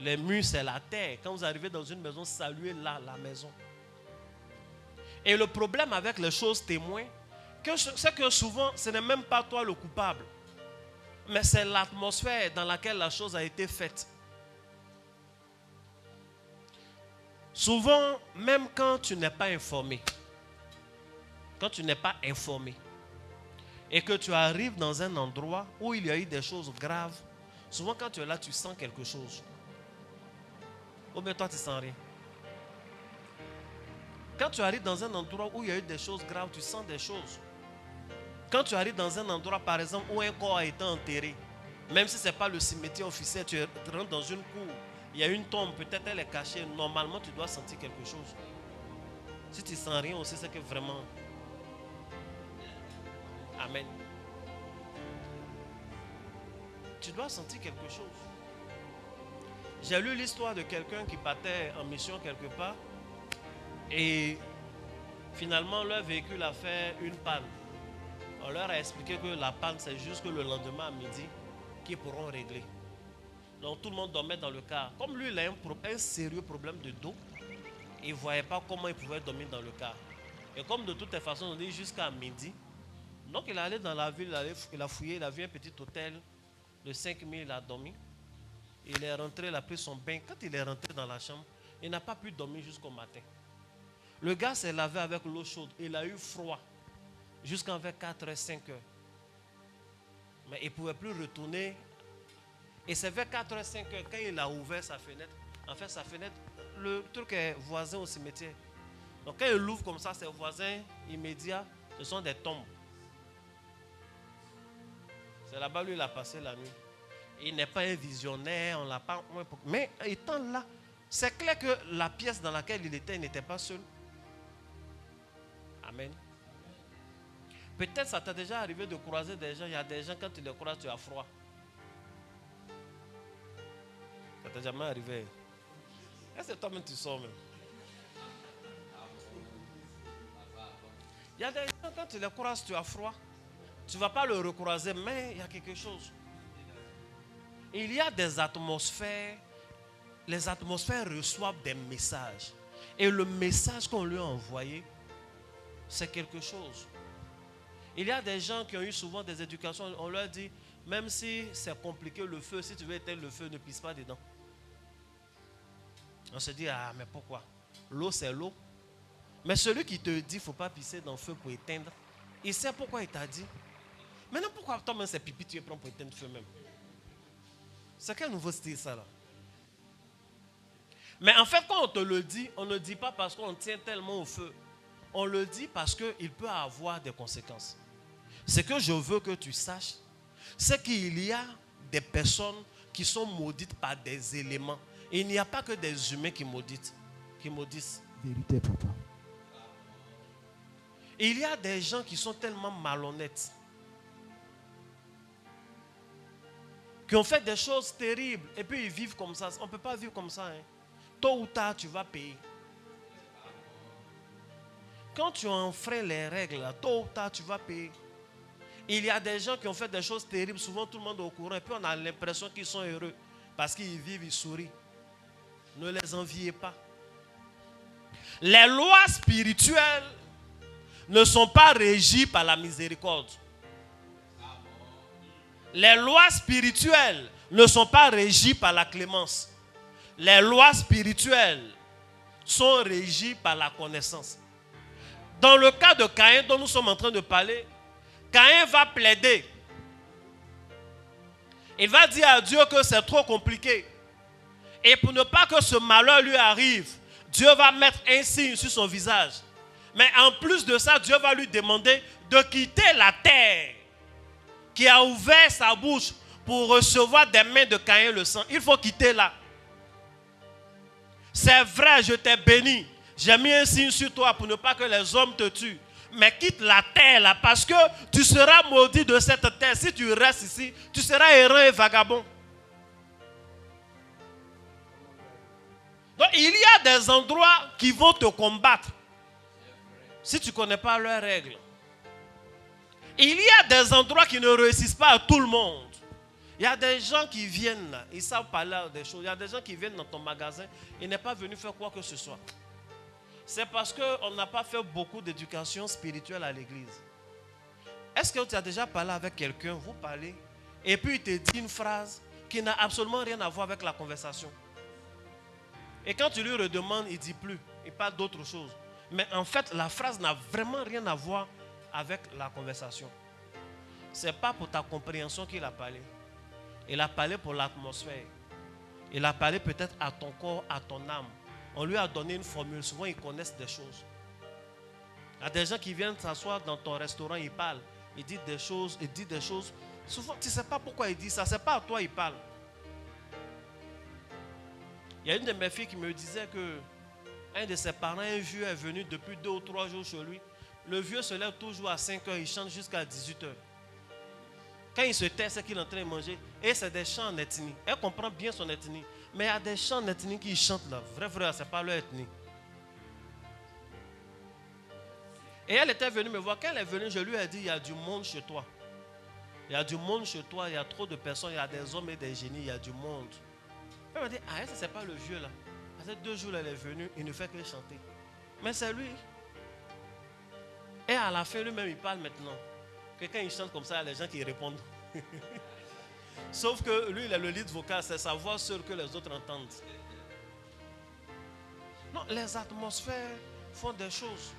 Les murs, c'est la terre. Quand vous arrivez dans une maison, saluez la maison. Et le problème avec les choses témoins, c'est que souvent, ce n'est même pas toi le coupable. Mais c'est l'atmosphère dans laquelle la chose a été faite. Souvent, même quand tu n'es pas informé, et que tu arrives dans un endroit où il y a eu des choses graves, souvent quand tu es là, tu sens quelque chose. Ou bien toi, tu ne sens rien. Quand tu arrives dans un endroit où il y a eu des choses graves, tu sens des choses. Quand tu arrives dans un endroit, par exemple, où un corps a été enterré, même si ce n'est pas le cimetière officiel, tu rentres dans une cour, il y a une tombe, peut-être elle est cachée, normalement tu dois sentir quelque chose. Si tu ne sens rien aussi, c'est que vraiment... Amen. Tu dois sentir quelque chose. J'ai lu l'histoire de quelqu'un qui partait en mission quelque part. Et finalement, leur véhicule a fait une panne. On leur a expliqué que la panne, c'est juste que le lendemain à midi, qu'ils pourront régler. Donc tout le monde dormait dans le car. Comme lui, il a un sérieux problème de dos, il ne voyait pas comment il pouvait dormir dans le car. Et comme de toutes les façons, on dit jusqu'à midi. Donc il est allé dans la ville, il a fouillé, il a vu un petit hôtel de 5 000, il a dormi. Il est rentré, il a pris son bain. Quand il est rentré dans la chambre, il n'a pas pu dormir jusqu'au matin. Le gars s'est lavé avec l'eau chaude. Il a eu froid jusqu'à vers 4h, 5h. Mais il ne pouvait plus retourner. Et c'est vers 4h, 5h quand il a ouvert sa fenêtre. En fait, sa fenêtre, le truc est voisin au cimetière. Donc quand il l'ouvre comme ça, ses voisins immédiats, ce sont des tombes. C'est là-bas lui, il a passé la nuit. Il n'est pas un visionnaire, on l'a pas. Mais étant là, c'est clair que la pièce dans laquelle il n'était pas seul. Amen. Peut-être ça t'a déjà arrivé de croiser des gens. Il y a des gens, quand tu les croises, tu as froid. Ça t'est jamais arrivé? Est-ce que toi-même tu sors même? Il y a des gens, quand tu les croises, tu as froid. Tu ne vas pas le recroiser, mais il y a quelque chose. Il y a des atmosphères. Les atmosphères reçoivent des messages. Et le message qu'on lui a envoyé, c'est quelque chose. Il y a des gens qui ont eu souvent des éducations. On leur dit, même si c'est compliqué le feu, si tu veux éteindre le feu, ne pisse pas dedans. On se dit, ah mais pourquoi? L'eau c'est l'eau. Mais celui qui te dit, il ne faut pas pisser dans le feu pour éteindre, il sait pourquoi il t'a dit. Maintenant pourquoi toi-même c'est pipi, tu es prêt pour éteindre le feu même? C'est quel nouveau style ça là? Mais en fait quand on te le dit, on ne dit pas parce qu'on tient tellement au feu. On le dit parce qu'il peut avoir des conséquences. Ce que je veux que tu saches, c'est qu'il y a des personnes qui sont maudites par des éléments. Et il n'y a pas que des humains qui maudissent. Vérité, papa. Il y a des gens qui sont tellement malhonnêtes, qui ont fait des choses terribles, et puis ils vivent comme ça. On ne peut pas vivre comme ça. Hein. Tôt ou tard, tu vas payer. Quand tu enfreins les règles, tôt ou tard, tu vas payer. Il y a des gens qui ont fait des choses terribles, souvent tout le monde est au courant, et puis on a l'impression qu'ils sont heureux, parce qu'ils vivent, ils sourient. Ne les enviez pas. Les lois spirituelles ne sont pas régies par la miséricorde. Les lois spirituelles ne sont pas régies par la clémence. Les lois spirituelles sont régies par la connaissance. Dans le cas de Caïn dont nous sommes en train de parler, Caïn va plaider. Il va dire à Dieu que c'est trop compliqué. Et pour ne pas que ce malheur lui arrive, Dieu va mettre un signe sur son visage. Mais en plus de ça, Dieu va lui demander de quitter la terre qui a ouvert sa bouche pour recevoir des mains de Caïn le sang. Il faut quitter là. C'est vrai, je t'ai béni. J'ai mis un signe sur toi pour ne pas que les hommes te tuent. Mais quitte la terre là parce que tu seras maudit de cette terre. Si tu restes ici, tu seras errant et vagabond. Donc il y a des endroits qui vont te combattre si tu ne connais pas leurs règles. Il y a des endroits qui ne réussissent pas à tout le monde. Il y a des gens qui viennent là, ils savent parler des choses. Il y a des gens qui viennent dans ton magasin, ils n'est pas venu faire quoi que ce soit. C'est parce qu'on n'a pas fait beaucoup d'éducation spirituelle à l'église. Est-ce que tu as déjà parlé avec quelqu'un, vous parlez, et puis il te dit une phrase qui n'a absolument rien à voir avec la conversation. Et quand tu lui redemandes, il ne dit plus, il parle d'autre chose. Mais en fait, la phrase n'a vraiment rien à voir avec la conversation. Ce n'est pas pour ta compréhension qu'il a parlé. Il a parlé pour l'atmosphère. Il a parlé peut-être à ton corps, à ton âme. On lui a donné une formule. Souvent, ils connaissent des choses. Il y a des gens qui viennent s'asseoir dans ton restaurant, ils parlent. Ils disent des choses, ils disent des choses. Souvent, tu ne sais pas pourquoi ils disent ça. Ce n'est pas à toi qu'ils parlent. Il y a une de mes filles qui me disait que un de ses parents, un vieux, est venu depuis 2 ou 3 jours chez lui. Le vieux se lève toujours à 5 heures, il chante jusqu'à 18 heures. Quand il se tait, c'est qu'il est en train de manger. Et c'est des chants en ethnie. Elle comprend bien son ethnie. Mais il y a des chants en ethnie qui chantent là. Vrai, ce n'est pas leur ethnie. Et elle était venue me voir. Quand elle est venue, je lui ai dit, il y a du monde chez toi. Il y a du monde chez toi, il y a trop de personnes, il y a des hommes et des génies, il y a du monde. Elle m'a dit, ah, ça c'est pas le vieux là. Après 2 jours, elle est venue, il ne fait que chanter. Mais c'est lui. Et à la fin, lui-même, il parle maintenant. Que quand il chante comme ça, il y a les gens qui répondent. Sauf que lui, il a le lead vocal, c'est sa voix seule que les autres entendent. Non, les atmosphères font des choses.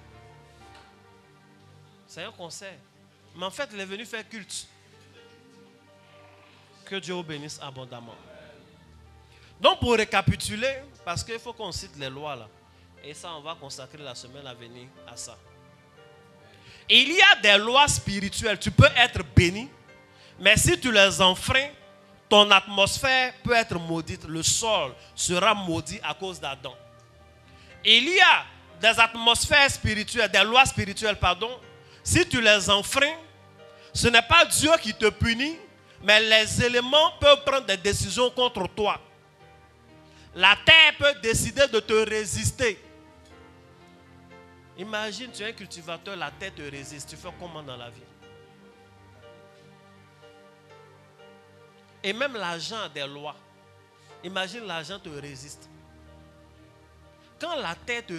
C'est un concert. Mais en fait, il est venu faire culte. Que Dieu vous bénisse abondamment. Donc, pour récapituler, parce qu'il faut qu'on cite les lois là. Et ça, on va consacrer la semaine à venir à ça. Il y a des lois spirituelles. Tu peux être béni. Mais si tu les enfreins, ton atmosphère peut être maudite. Le sol sera maudit à cause d'Adam. Il y a des atmosphères spirituelles, des lois spirituelles, pardon. Si tu les enfreins, ce n'est pas Dieu qui te punit, mais les éléments peuvent prendre des décisions contre toi. La terre peut décider de te résister. Imagine, tu es un cultivateur, la terre te résiste. Tu fais comment dans la vie? Et même l'argent a des lois. Imagine, l'argent te résiste. Quand la terre te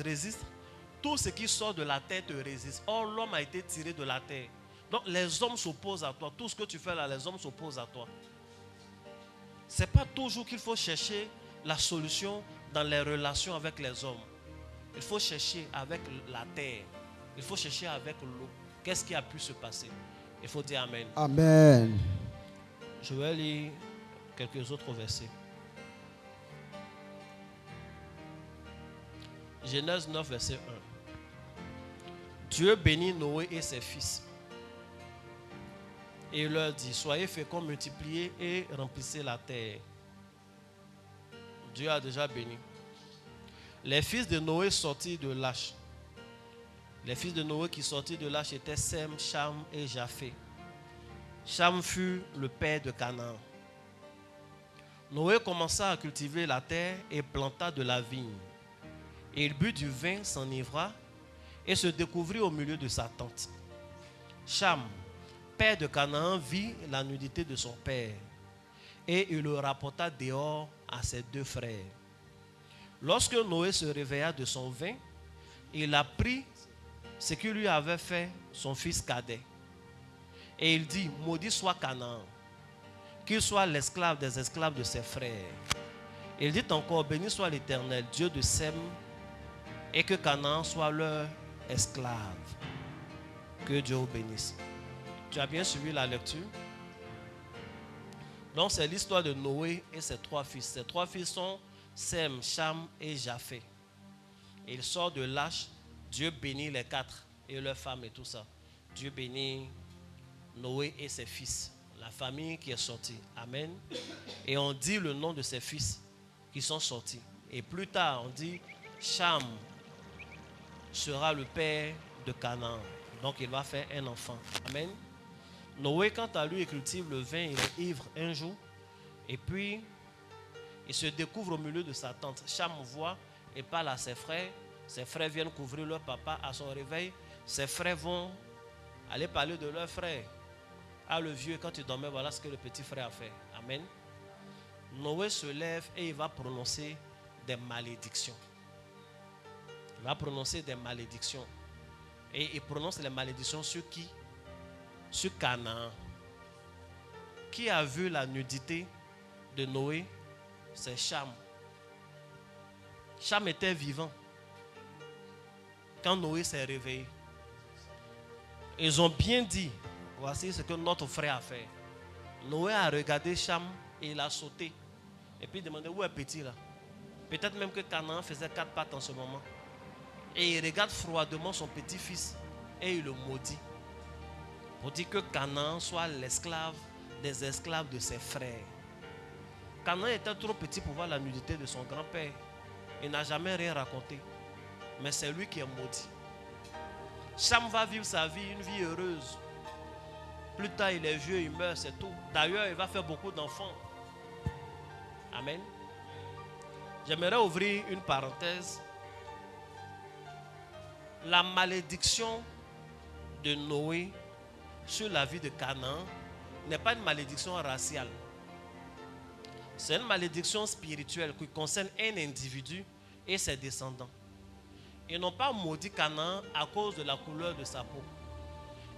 résiste, tout ce qui sort de la terre te résiste. Or, l'homme a été tiré de la terre. Donc, les hommes s'opposent à toi. Tout ce que tu fais là, les hommes s'opposent à toi. Ce n'est pas toujours qu'il faut chercher la solution dans les relations avec les hommes. Il faut chercher avec la terre. Il faut chercher avec l'eau. Qu'est-ce qui a pu se passer? Il faut dire Amen. Amen. Je vais lire quelques autres versets. Genèse 9, verset 1. Dieu bénit Noé et ses fils. Et il leur dit, soyez féconds, multipliez et remplissez la terre. Dieu a déjà béni. Les fils de Noé sortis de l'Arche. Les fils de Noé qui sortirent de l'Arche étaient Sem, Cham et Japheth. Cham fut le père de Canaan. Noé commença à cultiver la terre et planta de la vigne. Et il but du vin, s'enivra et se découvrit au milieu de sa tente. Cham, père de Canaan, vit la nudité de son père et il le rapporta dehors à ses 2 frères. Lorsque Noé se réveilla de son vin, il apprit ce que lui avait fait son fils cadet. Et il dit, maudit soit Canaan, qu'il soit l'esclave des esclaves de ses frères. Il dit encore, béni soit l'Éternel, Dieu de Sem, et que Canaan soit leur esclave. Que Dieu vous bénisse. Tu as bien suivi la lecture? Donc c'est l'histoire de Noé et ses 3 fils. Ses 3 fils sont Sem, Cham et Japheth. Et il sort de l'Arche. Dieu bénit les 4 et leurs femmes et tout ça. Dieu bénit Noé et ses fils. La famille qui est sortie. Amen. Et on dit le nom de ses fils qui sont sortis. Et plus tard on dit Cham sera le père de Canaan. Donc il va faire un enfant. Amen. Noé, quant à lui, il cultive le vin, il est ivre un jour. Et puis, il se découvre au milieu de sa tente. Cham voit et parle à ses frères. Ses frères viennent couvrir leur papa. À son réveil, ses frères vont aller parler de leur frère. Ah, le vieux, quand il dormait, voilà ce que le petit frère a fait. Amen. Noé se lève et il va prononcer des malédictions. Il va prononcer des malédictions. Et il prononce les malédictions sur qui? Sur Canaan. Qui a vu la nudité de Noé? C'est Cham. Cham était vivant quand Noé s'est réveillé. Ils ont bien dit, voici ce que notre frère a fait. Noé a regardé Cham et il a sauté. Et puis il demandait, où est petit là? Peut-être même que Canaan faisait 4 pattes en ce moment. Et il regarde froidement son petit-fils et il le maudit. Pour dire que Canaan soit l'esclave des esclaves de ses frères. Canaan était trop petit pour voir la nudité de son grand-père. Il n'a jamais rien raconté. Mais c'est lui qui est maudit. Cham va vivre sa vie, une vie heureuse. Plus tard, il est vieux, il meurt, c'est tout. D'ailleurs, il va faire beaucoup d'enfants. Amen. J'aimerais ouvrir une parenthèse. la malédiction de Noé sur la vie de Canaan n'est pas une malédiction raciale. C'est une malédiction spirituelle qui concerne un individu et ses descendants. Ils n'ont pas maudit Canaan à cause de la couleur de sa peau.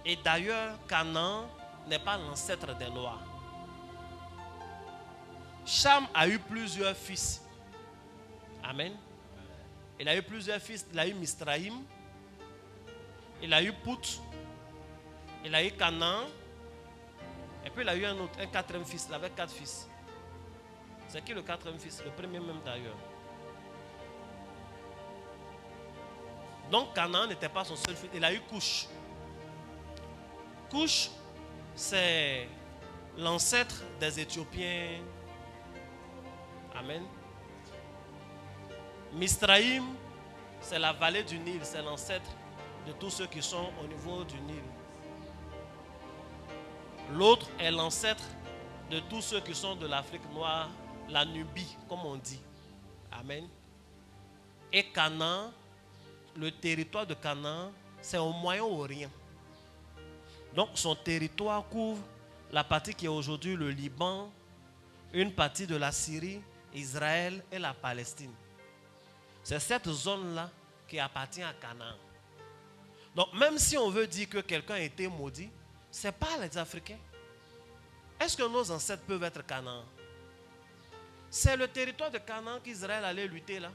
Et d'ailleurs, Canaan n'est pas l'ancêtre des Noirs. Cham a eu plusieurs fils. Amen. Il a eu plusieurs fils. Il a eu Misraïm. Il a eu Pout. Il a eu Canaan. Et puis il a eu un quatrième fils. Il avait 4 fils. C'est qui le quatrième fils? Le premier même d'ailleurs. Donc Canaan n'était pas son seul fils. Il a eu Couche. Couche, c'est l'ancêtre des Éthiopiens. Amen. Misraïm, c'est la vallée du Nil. C'est l'ancêtre de tous ceux qui sont au niveau du Nil. L'autre est l'ancêtre de tous ceux qui sont de l'Afrique noire, la Nubie, comme on dit. Amen. Et Canaan, le territoire de Canaan, c'est au Moyen-Orient. Donc son territoire couvre la partie qui est aujourd'hui le Liban, une partie de la Syrie, Israël et la Palestine. C'est cette zone-là qui appartient à Canaan. Donc même si on veut dire que quelqu'un a été maudit, ce n'est pas les Africains. Est-ce que nos ancêtres peuvent être Canaan? C'est le territoire de Canaan qu'Israël allait lutter là.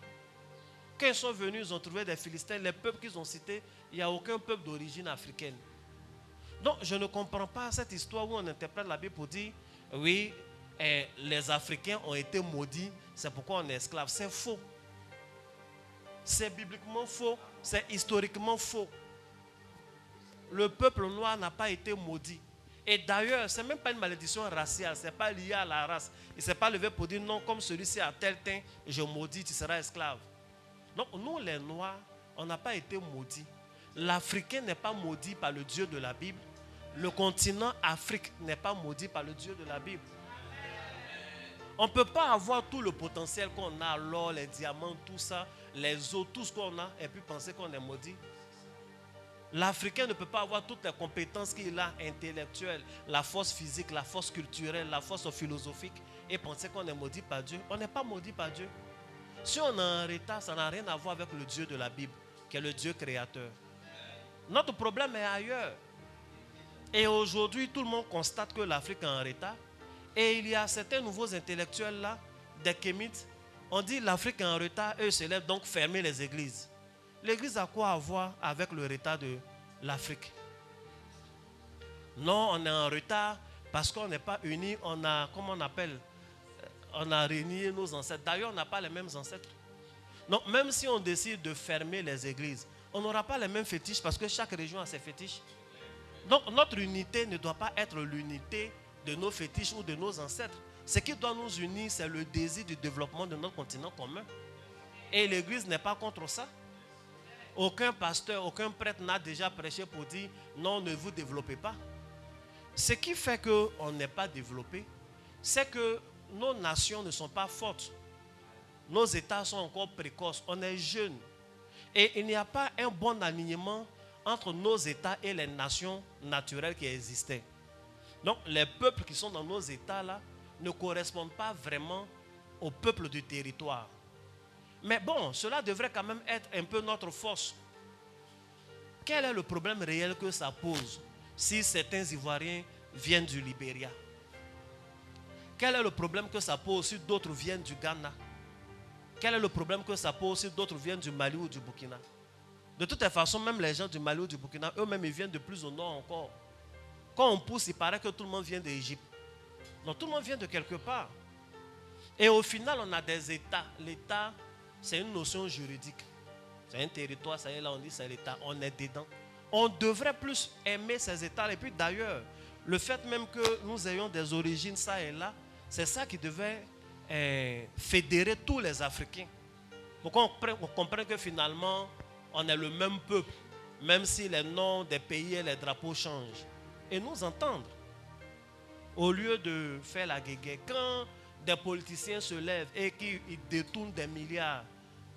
Quand ils sont venus, ils ont trouvé des Philistins. Les peuples qu'ils ont cités, il n'y a aucun peuple d'origine africaine. Donc je ne comprends pas cette histoire où on interprète la Bible pour dire oui, les Africains ont été maudits, c'est pourquoi on est esclaves. C'est faux. C'est bibliquement faux. C'est historiquement faux. Le peuple noir n'a pas été maudit. Et d'ailleurs, ce n'est même pas une malédiction raciale. Ce n'est pas lié à la race. Il ne s'est pas levé pour dire non, comme celui-ci a tel teint, je maudis, tu seras esclave. Donc nous les Noirs, on n'a pas été maudits. L'Africain n'est pas maudit par le Dieu de la Bible. Le continent Afrique n'est pas maudit par le Dieu de la Bible. On ne peut pas avoir tout le potentiel qu'on a, l'or, les diamants, tout ça, les eaux, tout ce qu'on a, et puis penser qu'on est maudit. L'Africain ne peut pas avoir toutes les compétences qu'il a, intellectuelles, la force physique, la force culturelle, la force philosophique, et penser qu'on est maudit par Dieu. On n'est pas maudit par Dieu. Si on a un retard, ça n'a rien à voir avec le Dieu de la Bible, qui est le Dieu créateur. Notre problème est ailleurs. Et aujourd'hui, tout le monde constate que l'Afrique est en retard. Et il y a certains nouveaux intellectuels là, des kémites, on dit l'Afrique est en retard, eux se lèvent donc fermer les églises. L'église a quoi à voir avec le retard de l'Afrique? Non, on est en retard parce qu'on n'est pas unis, on a, comment on appelle, on a réuni nos ancêtres. D'ailleurs, on n'a pas les mêmes ancêtres. Donc, même si on décide de fermer les églises, on n'aura pas les mêmes fétiches parce que chaque région a ses fétiches. Donc, notre unité ne doit pas être l'unité de nos fétiches ou de nos ancêtres. Ce qui doit nous unir, c'est le désir du développement de notre continent commun. Et l'église n'est pas contre ça. Aucun pasteur, aucun prêtre n'a déjà prêché pour dire non, ne vous développez pas. Ce qui fait qu'on n'est pas développé, c'est que nos nations ne sont pas fortes. Nos États sont encore précoces. On est jeunes. Et il n'y a pas un bon alignement entre nos États et les nations naturelles qui existaient. Donc les peuples qui sont dans nos États là ne correspondent pas vraiment aux peuples du territoire. Mais bon, cela devrait quand même être un peu notre force. Quel est le problème réel que ça pose si certains Ivoiriens viennent du Libéria? Quel est le problème que ça pose si d'autres viennent du Ghana? Quel est le problème que ça pose si d'autres viennent du Mali ou du Burkina? De toute façon, même les gens du Mali ou du Burkina, eux-mêmes, ils viennent de plus au nord encore. Quand on pousse, il paraît que tout le monde vient d'Égypte. Donc tout le monde vient de quelque part. Et au final, on a des États. L'État, c'est une notion juridique. C'est un territoire, ça y est, là on dit c'est l'État. On est dedans. On devrait plus aimer ces États. Et puis d'ailleurs, le fait même que nous ayons des origines ça et là, c'est ça qui devait fédérer tous les Africains. Pour qu'on comprenne que finalement, on est le même peuple, même si les noms des pays et les drapeaux changent. Et nous entendre. Au lieu de faire la guéguerre, quand des politiciens se lèvent et qu'ils détournent des milliards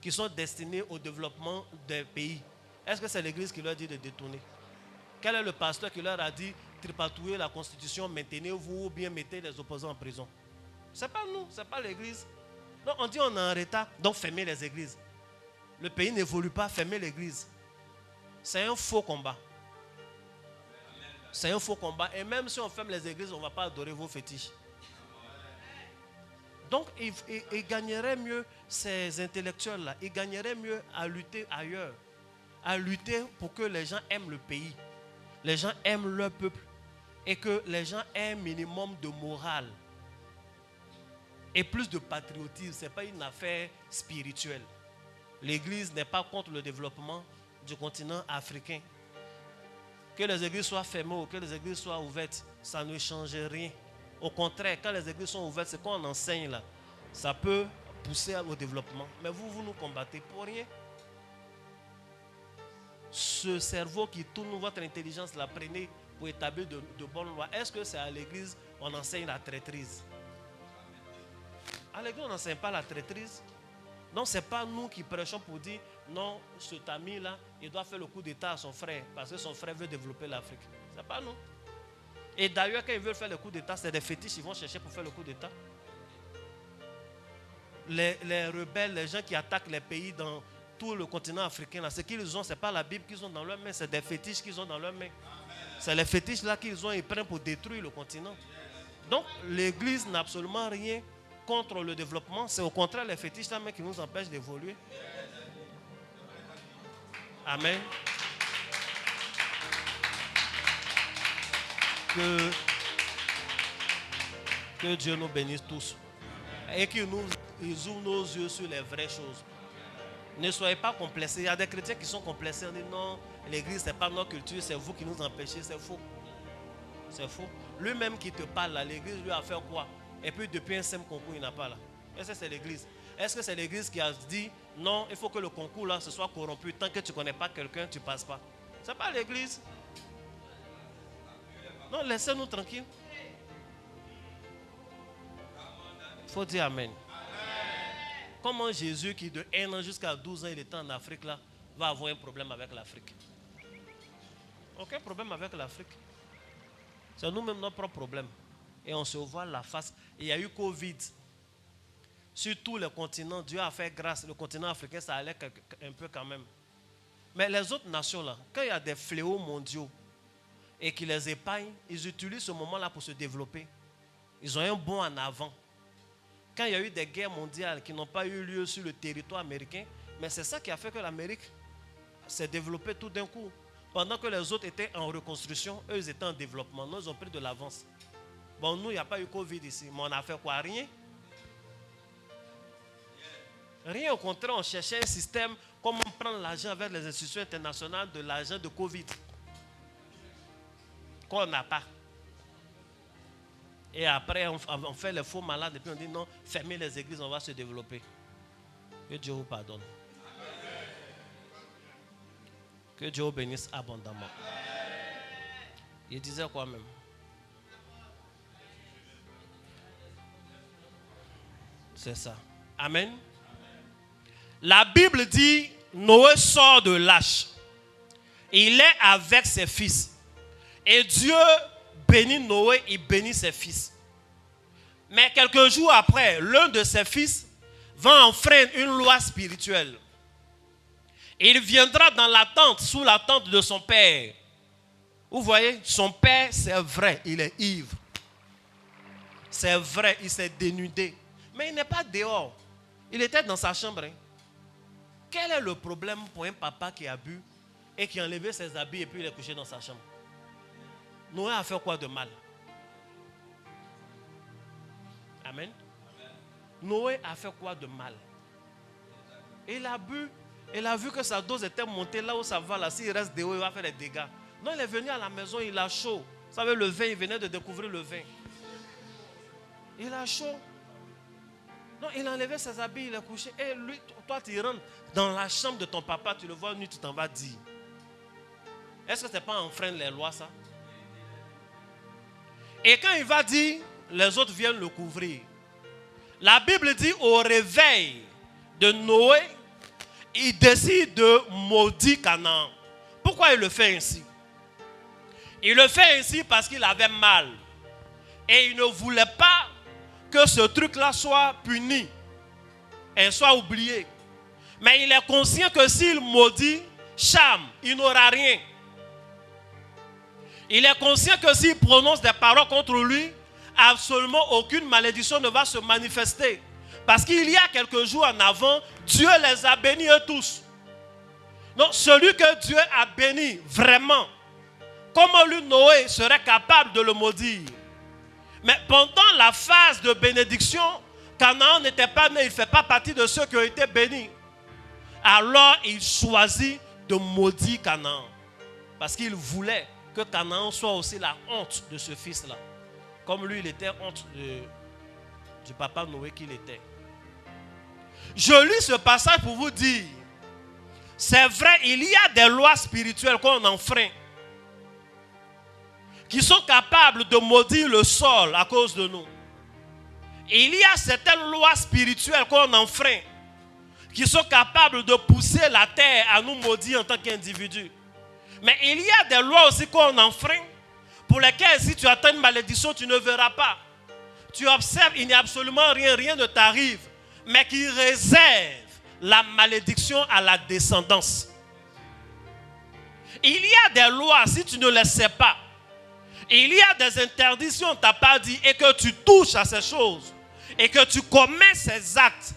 qui sont destinés au développement des pays, Est-ce que c'est l'église qui leur dit de détourner? Quel est le pasteur qui leur a dit tripatouiller la constitution, maintenez-vous ou bien mettez les opposants en prison? Ce n'est pas nous, ce n'est pas l'église. Donc on dit on est en retard, donc fermez les églises. Le pays n'évolue pas, fermez l'église. C'est un faux combat. C'est un faux combat. Et même si on ferme les églises, on ne va pas adorer vos fétiches. Donc, ils gagneraient mieux, ces intellectuels-là, ils gagneraient mieux à lutter ailleurs. À lutter pour que les gens aiment le pays. Les gens aiment leur peuple. Et que les gens aient un minimum de morale. Et plus de patriotisme. Ce n'est pas une affaire spirituelle. L'église n'est pas contre le développement du continent africain. Que les églises soient fermées ou que les églises soient ouvertes, ça ne change rien. Au contraire, quand les églises sont ouvertes, c'est qu'on enseigne là. Ça peut pousser au développement. Mais vous nous combattez pour rien. Ce cerveau qui tourne, votre intelligence, la prenez pour établir de bonnes lois. Est-ce que c'est à l'église on enseigne la traîtrise? À l'église, on n'enseigne pas la traîtrise. Non, ce n'est pas nous qui prêchons pour dire non, cet ami-là, il doit faire le coup d'état à son frère parce que son frère veut développer l'Afrique. Ce n'est pas nous. Et d'ailleurs, quand ils veulent faire le coup d'état, c'est des fétiches qu'ils vont chercher pour faire le coup d'état. Les rebelles, les gens qui attaquent les pays dans tout le continent africain, là, ce qu'ils ont, ce n'est pas la Bible qu'ils ont dans leurs mains, c'est des fétiches qu'ils ont dans leurs mains. C'est les fétiches là qu'ils ont, ils prennent pour détruire le continent. Donc, l'église n'a absolument rien contre le développement, c'est au contraire les fétiches là qui nous empêchent d'évoluer. Amen. Que Dieu nous bénisse tous et qu'il ouvre nos yeux sur les vraies choses. Ne soyez pas complexés. Il y a des chrétiens qui sont complexés. On dit non, l'église c'est pas notre culture, c'est vous qui nous empêchez. C'est faux. C'est faux. Lui-même qui te parle là, l'église lui a fait quoi? Et puis depuis un SEM concours, il n'a pas là. Est-ce que c'est l'église? Est-ce que c'est l'église qui a dit non, il faut que le concours là ce soit corrompu. Tant que tu ne connais pas quelqu'un, tu ne passes pas. Ce n'est pas l'église. Non, laissez-nous tranquilles. Il faut dire amen. Comment Jésus qui de 1 an jusqu'à 12 ans il était en Afrique là, va avoir un problème avec l'Afrique? Aucun problème avec l'Afrique. C'est nous-mêmes notre propre problème. Et on se voit la face. Il y a eu Covid. Sur tous les continents, Dieu a fait grâce. Le continent africain, ça allait un peu quand même. Mais les autres nations là, quand il y a des fléaux mondiaux et qui les épargnent, ils utilisent ce moment-là pour se développer. Ils ont un bond en avant. Quand il y a eu des guerres mondiales qui n'ont pas eu lieu sur le territoire américain, mais c'est ça qui a fait que l'Amérique s'est développée tout d'un coup. Pendant que les autres étaient en reconstruction, eux ils étaient en développement. Nous, ils ont pris de l'avance. Bon, nous, il n'y a pas eu Covid ici. Mais on a fait quoi? Rien. Rien, au contraire, on cherchait un système, comment prendre l'argent avec les institutions internationales de l'argent de Covid. Qu'on n'a pas. Et après, on fait les faux malades et puis on dit non, fermez les églises, on va se développer. Que Dieu vous pardonne. Que Dieu vous bénisse abondamment. Il disait quoi même? C'est ça. Amen. La Bible dit, Noé sort de l'arche. Il est avec ses fils. Et Dieu bénit Noé, il bénit ses fils. Mais quelques jours après, l'un de ses fils va enfreindre une loi spirituelle. Il viendra dans la tente, sous la tente de son père. Vous voyez, son père, c'est vrai, il est ivre. C'est vrai, il s'est dénudé. Mais il n'est pas dehors. Il était dans sa chambre. Hein. Quel est le problème pour un papa qui a bu et qui a enlevé ses habits et puis il est couché dans sa chambre? Noé a fait quoi de mal? Amen. Noé a fait quoi de mal? Il a bu. Il a vu que sa dose était montée là où ça va. Là, s'il reste dehors, il va faire des dégâts. Non, il est venu à la maison, il a chaud. Vous savez, le vin, il venait de découvrir le vin. Il a chaud. Non, il a enlevé ses habits, il est couché. Et lui, toi, tu rentres dans la chambre de ton papa, tu le vois nu, tu t'en vas dire. Est-ce que ce n'est pas enfreindre les lois, ça? Et quand il va dire, les autres viennent le couvrir. La Bible dit, au réveil de Noé, il décide de maudire Canaan. Pourquoi il le fait ainsi? Il le fait ainsi parce qu'il avait mal. Et il ne voulait pas que ce truc-là soit puni et soit oublié. Mais il est conscient que s'il maudit Cham, il n'aura rien. Il est conscient que s'il prononce des paroles contre lui, absolument aucune malédiction ne va se manifester. Parce qu'il y a quelques jours en avant, Dieu les a bénis eux tous. Donc celui que Dieu a béni vraiment, comment lui Noé serait capable de le maudire? Mais pendant la phase de bénédiction, Canaan n'était pas né, il ne fait pas partie de ceux qui ont été bénis. Alors il choisit de maudire Canaan. Parce qu'il voulait que Canaan soit aussi la honte de ce fils-là. Comme lui, il était honte du papa Noé qu'il était. Je lis ce passage pour vous dire, c'est vrai, il y a des lois spirituelles qu'on enfreint, qui sont capables de maudire le sol à cause de nous. Et il y a certaines lois spirituelles qu'on enfreint, qui sont capables de pousser la terre à nous maudire en tant qu'individus. Mais il y a des lois aussi qu'on enfreint, pour lesquelles si tu attends une malédiction, tu ne verras pas. Tu observes, il n'y a absolument rien, rien ne t'arrive, mais qui réserve la malédiction à la descendance. Il y a des lois, si tu ne les sais pas, il y a des interdictions, on ne t'a pas dit, et que tu touches à ces choses, et que tu commets ces actes,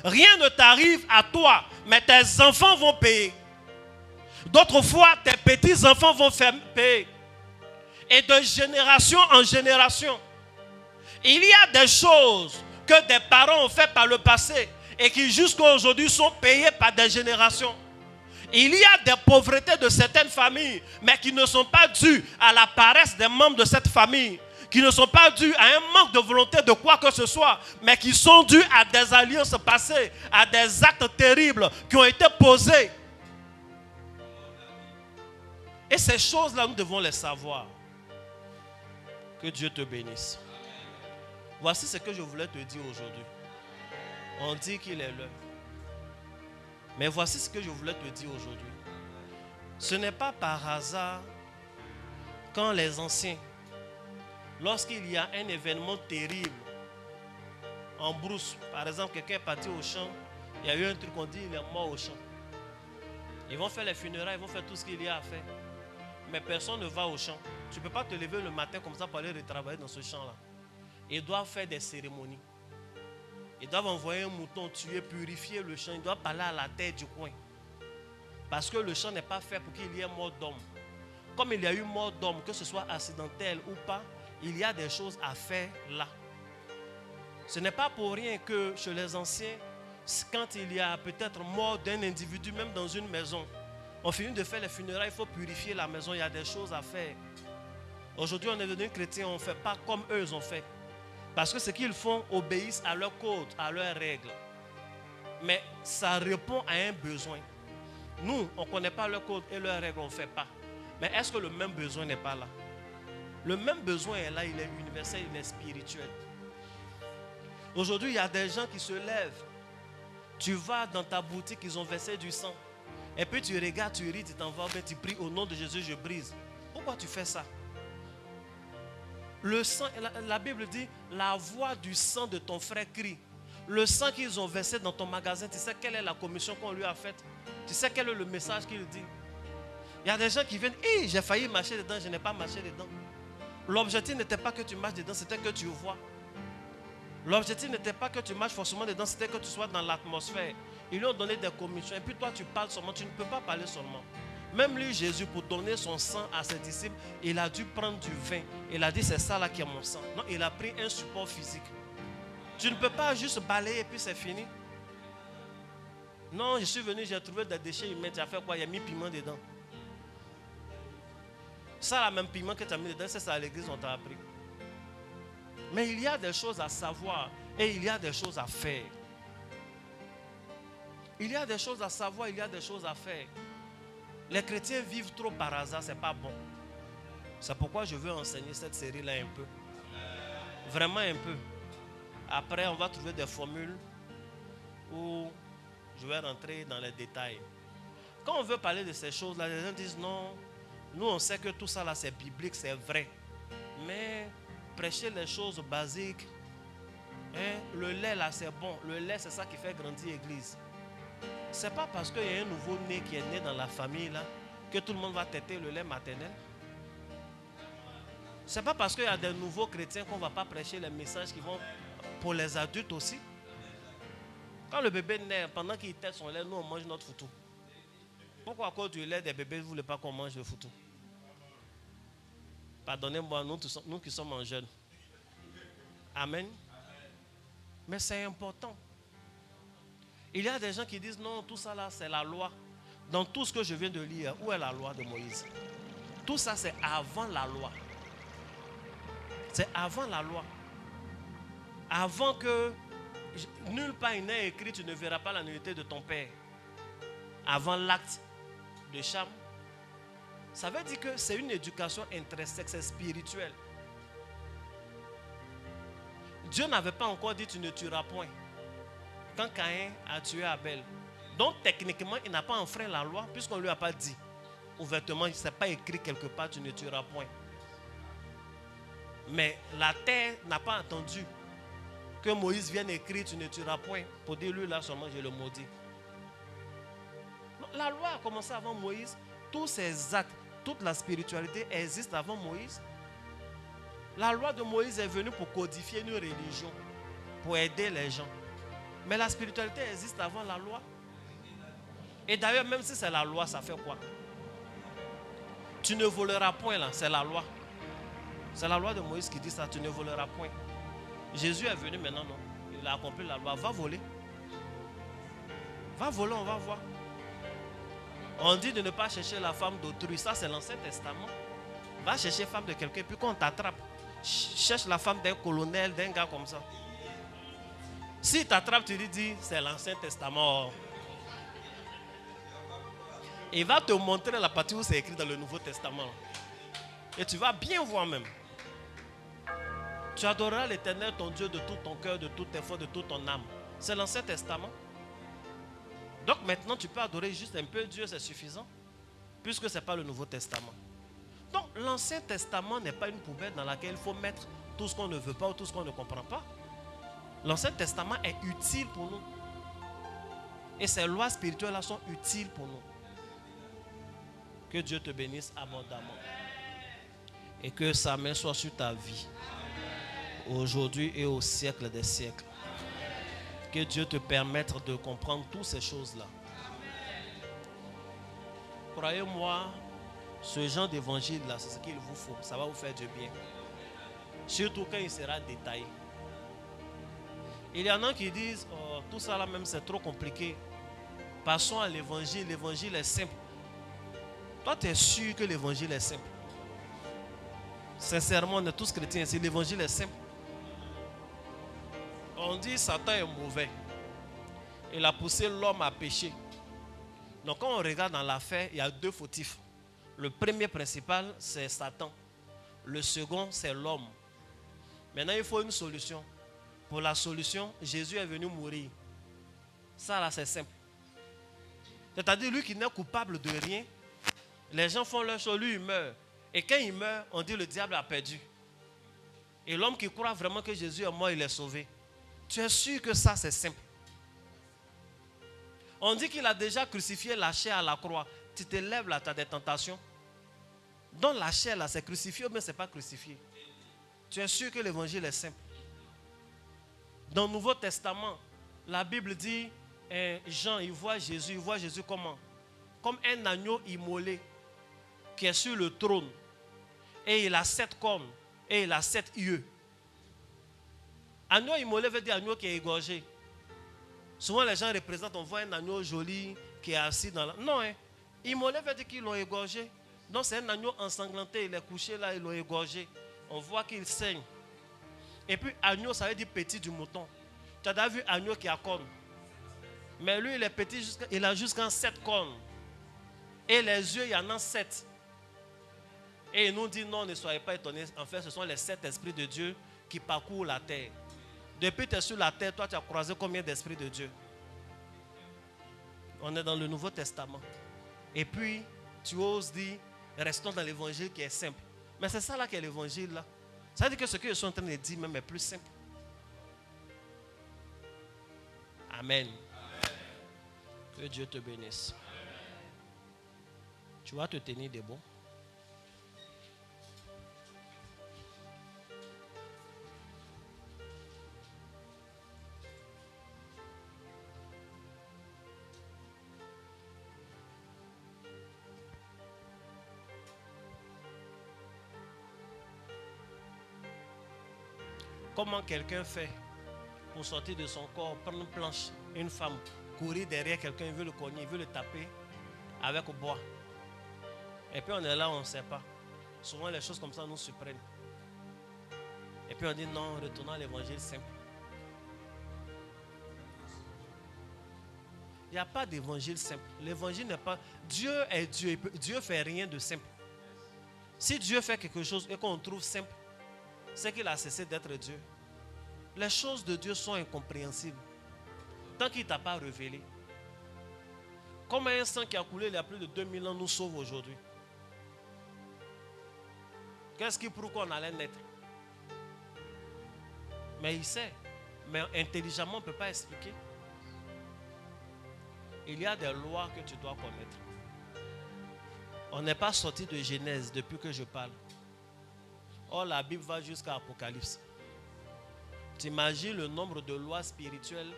rien ne t'arrive à toi, mais tes enfants vont payer. D'autres fois, tes petits-enfants vont faire payer. Et de génération en génération, il y a des choses que des parents ont fait par le passé et qui jusqu'à aujourd'hui sont payées par des générations. Il y a des pauvretés de certaines familles, mais qui ne sont pas dues à la paresse des membres de cette famille, qui ne sont pas dues à un manque de volonté de quoi que ce soit, mais qui sont dues à des alliances passées, à des actes terribles qui ont été posés. Et ces choses-là, nous devons les savoir. Que Dieu te bénisse. Voici ce que je voulais te dire aujourd'hui. On dit qu'il est l'heure. Mais voici ce que je voulais te dire aujourd'hui. Ce n'est pas par hasard quand les anciens, lorsqu'il y a un événement terrible en brousse, par exemple quelqu'un est parti au champ, il y a eu un truc qu'on dit il est mort au champ. Ils vont faire les funérailles, ils vont faire tout ce qu'il y a à faire. Mais personne ne va au champ. Tu ne peux pas te lever le matin comme ça pour aller retravailler dans ce champ-là. Ils doivent faire des cérémonies. Ils doivent envoyer un mouton tuer, purifier le champ. Ils doivent parler à la terre du coin. Parce que le champ n'est pas fait pour qu'il y ait mort d'homme. Comme il y a eu mort d'homme, que ce soit accidentel ou pas, il y a des choses à faire là. Ce n'est pas pour rien que chez les anciens, quand il y a peut-être mort d'un individu, même dans une maison, on finit de faire les funérailles, il faut purifier la maison, il y a des choses à faire. Aujourd'hui, on est devenu chrétien, on ne fait pas comme eux ont fait. Parce que ce qu'ils font obéissent à leurs codes, à leurs règles. Mais ça répond à un besoin. Nous, on ne connaît pas leurs codes et leurs règles, on ne fait pas. Mais est-ce que le même besoin n'est pas là? Le même besoin est là, il est universel, il est spirituel. Aujourd'hui, il y a des gens qui se lèvent. Tu vas dans ta boutique, ils ont versé du sang. Et puis tu regardes, tu ris, tu t'en vas, tu pries au nom de Jésus, je brise. Pourquoi tu fais ça? Le sang, la Bible dit, la voix du sang de ton frère crie. Le sang qu'ils ont versé dans ton magasin, tu sais quelle est la commission qu'on lui a faite? Tu sais quel est le message qu'il dit? Il y a des gens qui viennent, hey, j'ai failli marcher dedans, je n'ai pas marché dedans. L'objectif n'était pas que tu marches dedans, c'était que tu vois. L'objectif n'était pas que tu marches forcément dedans, c'était que tu sois dans l'atmosphère. Ils lui ont donné des commissions et puis toi tu parles seulement, tu ne peux pas parler seulement. Même lui, Jésus, pour donner son sang à ses disciples, il a dû prendre du vin. Il a dit c'est ça là qui est mon sang. Non, il a pris un support physique. Tu ne peux pas juste balayer et puis c'est fini. Non, je suis venu, j'ai trouvé des déchets humains. Tu as fait quoi? Il a mis piment dedans. Ça, la même piment que tu as mis dedans, c'est ça à l'église, on t'a appris. Mais il y a des choses à savoir et il y a des choses à faire. Il y a des choses à savoir, il y a des choses à faire. Les chrétiens vivent trop par hasard, ce n'est pas bon. C'est pourquoi je veux enseigner cette série-là un peu. Vraiment un peu. Après, on va trouver des formules où je vais rentrer dans les détails. Quand on veut parler de ces choses-là, les gens disent non, nous on sait que tout ça là c'est biblique, c'est vrai. Mais prêcher les choses basiques, hein, le lait là c'est bon, le lait c'est ça qui fait grandir l'église. C'est pas parce qu'il y a un nouveau-né qui est né dans la famille là que tout le monde va téter le lait maternel. C'est pas parce qu'il y a des nouveaux chrétiens qu'on ne va pas prêcher les messages qui vont pour les adultes aussi. Quand le bébé naît, pendant qu'il tète son lait, nous on mange notre foutou. Pourquoi à cause du lait des bébés, vous ne voulez pas qu'on mange le foutou? Pardonnez-moi, nous qui sommes en jeûne. Amen. Mais c'est important. Il y a des gens qui disent non, tout ça là c'est la loi. Dans tout ce que je viens de lire, où est la loi de Moïse? Tout ça c'est avant la loi. C'est avant la loi. Avant que nulle part il n'est écrit tu ne verras pas la nudité de ton père. Avant l'acte de Cham. Ça veut dire que c'est une éducation intrinsèque, c'est spirituel. Dieu n'avait pas encore dit tu ne tueras point quand Caïn a tué Abel. Donc techniquement il n'a pas enfreint la loi puisqu'on ne lui a pas dit ouvertement, il ne s'est pas écrit quelque part tu ne tueras point. Mais la terre n'a pas entendu que Moïse vienne écrire tu ne tueras point pour dire lui là seulement je le maudis. La loi a commencé avant Moïse. Tous ces actes, toute la spiritualité existe avant Moïse. La loi de Moïse est venue pour codifier une religion, pour aider les gens. Mais la spiritualité existe avant la loi. Et d'ailleurs, même si c'est la loi, ça fait quoi? Tu ne voleras point là, c'est la loi. C'est la loi de Moïse qui dit ça, tu ne voleras point. Jésus est venu maintenant, non? Il a accompli la loi. Va voler. Va voler, on va voir. On dit de ne pas chercher la femme d'autrui. Ça, c'est l'Ancien Testament. Va chercher la femme de quelqu'un, puis qu'on t'attrape. Cherche la femme d'un colonel, d'un gars comme ça. Si t'attrape, tu lui dis, c'est l'Ancien Testament. Il va te montrer la partie où c'est écrit dans le Nouveau Testament. Et tu vas bien voir même. Tu adoreras l'Éternel, ton Dieu, de tout ton cœur, de tout tes forces, de toute ton âme. C'est l'Ancien Testament. Donc maintenant, tu peux adorer juste un peu Dieu, c'est suffisant. Puisque ce n'est pas le Nouveau Testament. Donc l'Ancien Testament n'est pas une poubelle dans laquelle il faut mettre tout ce qu'on ne veut pas ou tout ce qu'on ne comprend pas. L'Ancien Testament est utile pour nous. Et ces lois spirituelles-là sont utiles pour nous. Que Dieu te bénisse abondamment. Et que sa main soit sur ta vie. Aujourd'hui et au siècle des siècles. Que Dieu te permette de comprendre toutes ces choses-là. Croyez-moi, ce genre d'évangile-là, c'est ce qu'il vous faut. Ça va vous faire du bien. Surtout quand il sera détaillé. Il y en a qui disent, oh, tout ça là même c'est trop compliqué. Passons à l'évangile. L'évangile est simple. Toi, tu es sûr que l'évangile est simple? Sincèrement, on est tous chrétiens ici. L'évangile est simple. On dit Satan est mauvais. Il a poussé l'homme à pécher. Donc quand on regarde dans l'affaire, il y a deux fautifs. Le premier principal, c'est Satan. Le second, c'est l'homme. Maintenant, il faut une solution. Pour la solution, Jésus est venu mourir. Ça là, c'est simple. C'est-à-dire, lui qui n'est coupable de rien, les gens font leur chose, lui il meurt. Et quand il meurt, on dit le diable a perdu. Et l'homme qui croit vraiment que Jésus est mort, il est sauvé. Tu es sûr que ça c'est simple? On dit qu'il a déjà crucifié la chair à la croix. Tu te lèves là, tu as des tentations. Donc la chair là, c'est crucifié, mais ce n'est pas crucifié. Tu es sûr que l'évangile est simple? Dans le Nouveau Testament, la Bible dit, Jean, il voit Jésus comment? Comme un agneau immolé qui est sur le trône. Et il a 7 cornes. Et il a 7 yeux. Agneau immolé veut dire agneau qui est égorgé. Souvent les gens représentent, on voit un agneau joli qui est assis dans la... Non, immolé veut dire qu'ils l'ont égorgé. Donc c'est un agneau ensanglanté, il est couché là, ils l'ont égorgé. On voit qu'il saigne. Et puis agneau, ça veut dire petit du mouton. Tu as déjà vu agneau qui a cornes? Mais lui, il est petit, il a jusqu'à 7 cornes. Et les yeux, il y en a 7. Et il nous dit non, ne soyez pas étonnés. En fait, ce sont les 7 esprits de Dieu qui parcourent la terre. Depuis que tu es sur la terre, toi, tu as croisé combien d'esprits de Dieu? On est dans le Nouveau Testament. Et puis, tu oses dire, restons dans l'évangile qui est simple. Mais c'est ça là qui est l'évangile là. Ça veut dire que ce que je suis en train de dire même est plus simple. Amen. Que Dieu te bénisse. Tu vas te tenir debout. Comment quelqu'un fait pour sortir de son corps, prendre une planche, une femme, courir derrière quelqu'un, il veut le cogner, il veut le taper avec au bois. Et puis on est là, on ne sait pas. Souvent les choses comme ça nous surprennent. Et puis on dit non, retournons à l'évangile simple. Il n'y a pas d'évangile simple. L'évangile n'est pas... Dieu est Dieu. Dieu ne fait rien de simple. Si Dieu fait quelque chose et qu'on trouve simple, c'est qu'il a cessé d'être Dieu. Les choses de Dieu sont incompréhensibles tant qu'il ne t'a pas révélé. Comme un sang qui a coulé il y a plus de 2000 ans nous sauve aujourd'hui. Qu'est-ce qui prouve qu'on allait naître? Mais il sait. Mais intelligemment, on ne peut pas expliquer. Il y a des lois que tu dois connaître. On n'est pas sorti de Genèse depuis que je parle. Or, la Bible va jusqu'à Apocalypse. Tu imagines le nombre de lois spirituelles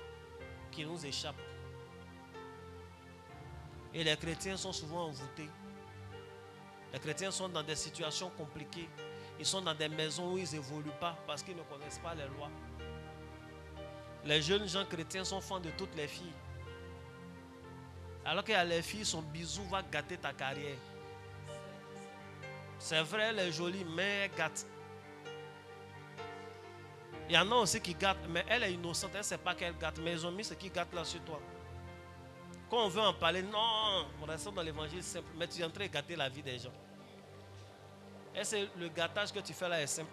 qui nous échappent. Et les chrétiens sont souvent envoûtés. Les chrétiens sont dans des situations compliquées. Ils sont dans des maisons où ils n'évoluent pas parce qu'ils ne connaissent pas les lois. Les jeunes gens chrétiens sont fans de toutes les filles. Alors qu'il y a les filles, son bisou va gâter ta carrière. C'est vrai, elle est jolie, mais elle gâte. Il y en a aussi qui gâtent, mais elle est innocente, elle ne sait pas qu'elle gâte, mais ils ont mis ce qui gâte là sur toi. Quand on veut en parler, non, on reste dans l'évangile simple, mais tu es en train de gâter la vie des gens. Et c'est le gâtage que tu fais là est simple.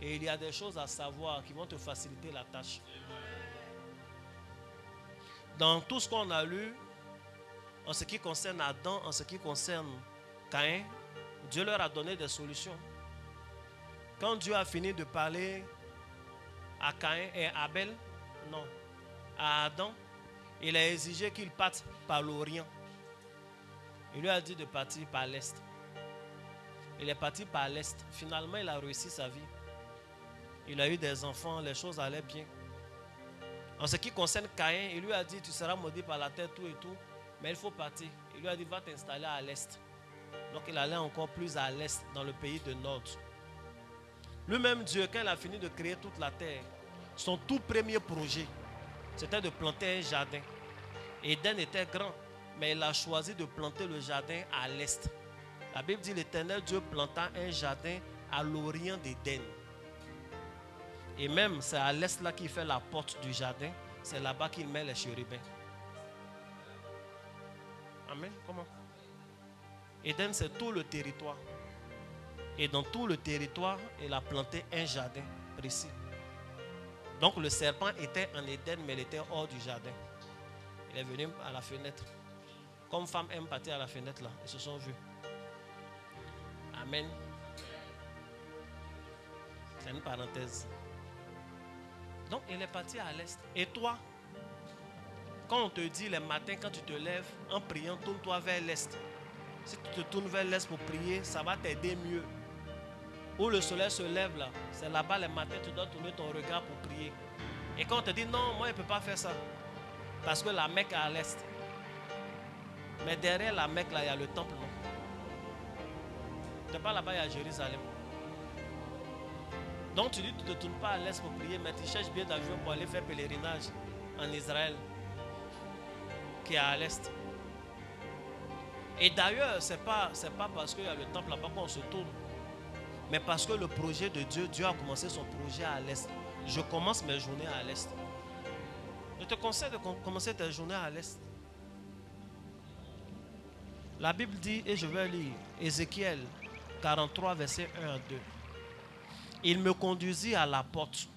Et il y a des choses à savoir qui vont te faciliter la tâche. Dans tout ce qu'on a lu, en ce qui concerne Adam, en ce qui concerne Caïn, Dieu leur a donné des solutions. Quand Dieu a fini de parler à Caïn et Abel, non, à Adam, il a exigé qu'il parte par l'Orient. Il lui a dit de partir par l'Est. Il est parti par l'Est. Finalement, il a réussi sa vie. Il a eu des enfants, les choses allaient bien. En ce qui concerne Caïn, il lui a dit, tu seras maudit par la terre, tout et tout, mais il faut partir. Il lui a dit, va t'installer à l'Est. Donc il allait encore plus à l'Est, dans le pays de Nord. Lui-même, Dieu, quand il a fini de créer toute la terre, son tout premier projet, c'était de planter un jardin. Éden était grand, mais il a choisi de planter le jardin à l'Est. La Bible dit, l'Éternel Dieu planta un jardin à l'orient d'Éden. Et même, c'est à l'est là qu'il fait la porte du jardin. C'est là-bas qu'il met les chérubins. Amen. Comment? Éden, c'est tout le territoire. Et dans tout le territoire, il a planté un jardin précis. Donc le serpent était en Éden, mais il était hors du jardin. Il est venu à la fenêtre. Comme femme aime partir à la fenêtre là, ils se sont vus. Amen. C'est une parenthèse. Donc il est parti à l'est. Et toi, quand on te dit les matins, quand tu te lèves, en priant, tourne-toi vers l'est. Si tu te tournes vers l'est pour prier, ça va t'aider mieux. Où le soleil se lève là, c'est là-bas les matins, tu dois tourner ton regard pour prier. Et quand on te dit non, moi je ne peux pas faire ça, parce que la Mecque est à l'est. Mais derrière la Mecque là, il y a le temple, non? C'est pas là-bas, il y a Jérusalem. Donc tu dis tu ne te tournes pas à l'est pour prier, mais tu cherches bien d'avion pour aller faire pèlerinage en Israël, qui est à l'est. Et d'ailleurs, ce n'est pas parce qu'il y a le temple là-bas qu'on se tourne, mais parce que le projet de Dieu, Dieu a commencé son projet à l'est. Je commence mes journées à l'est. Je te conseille de commencer tes journées à l'est. La Bible dit, et je vais lire, Ézéchiel 43, verset 1 à 2. Il me conduisit à la porte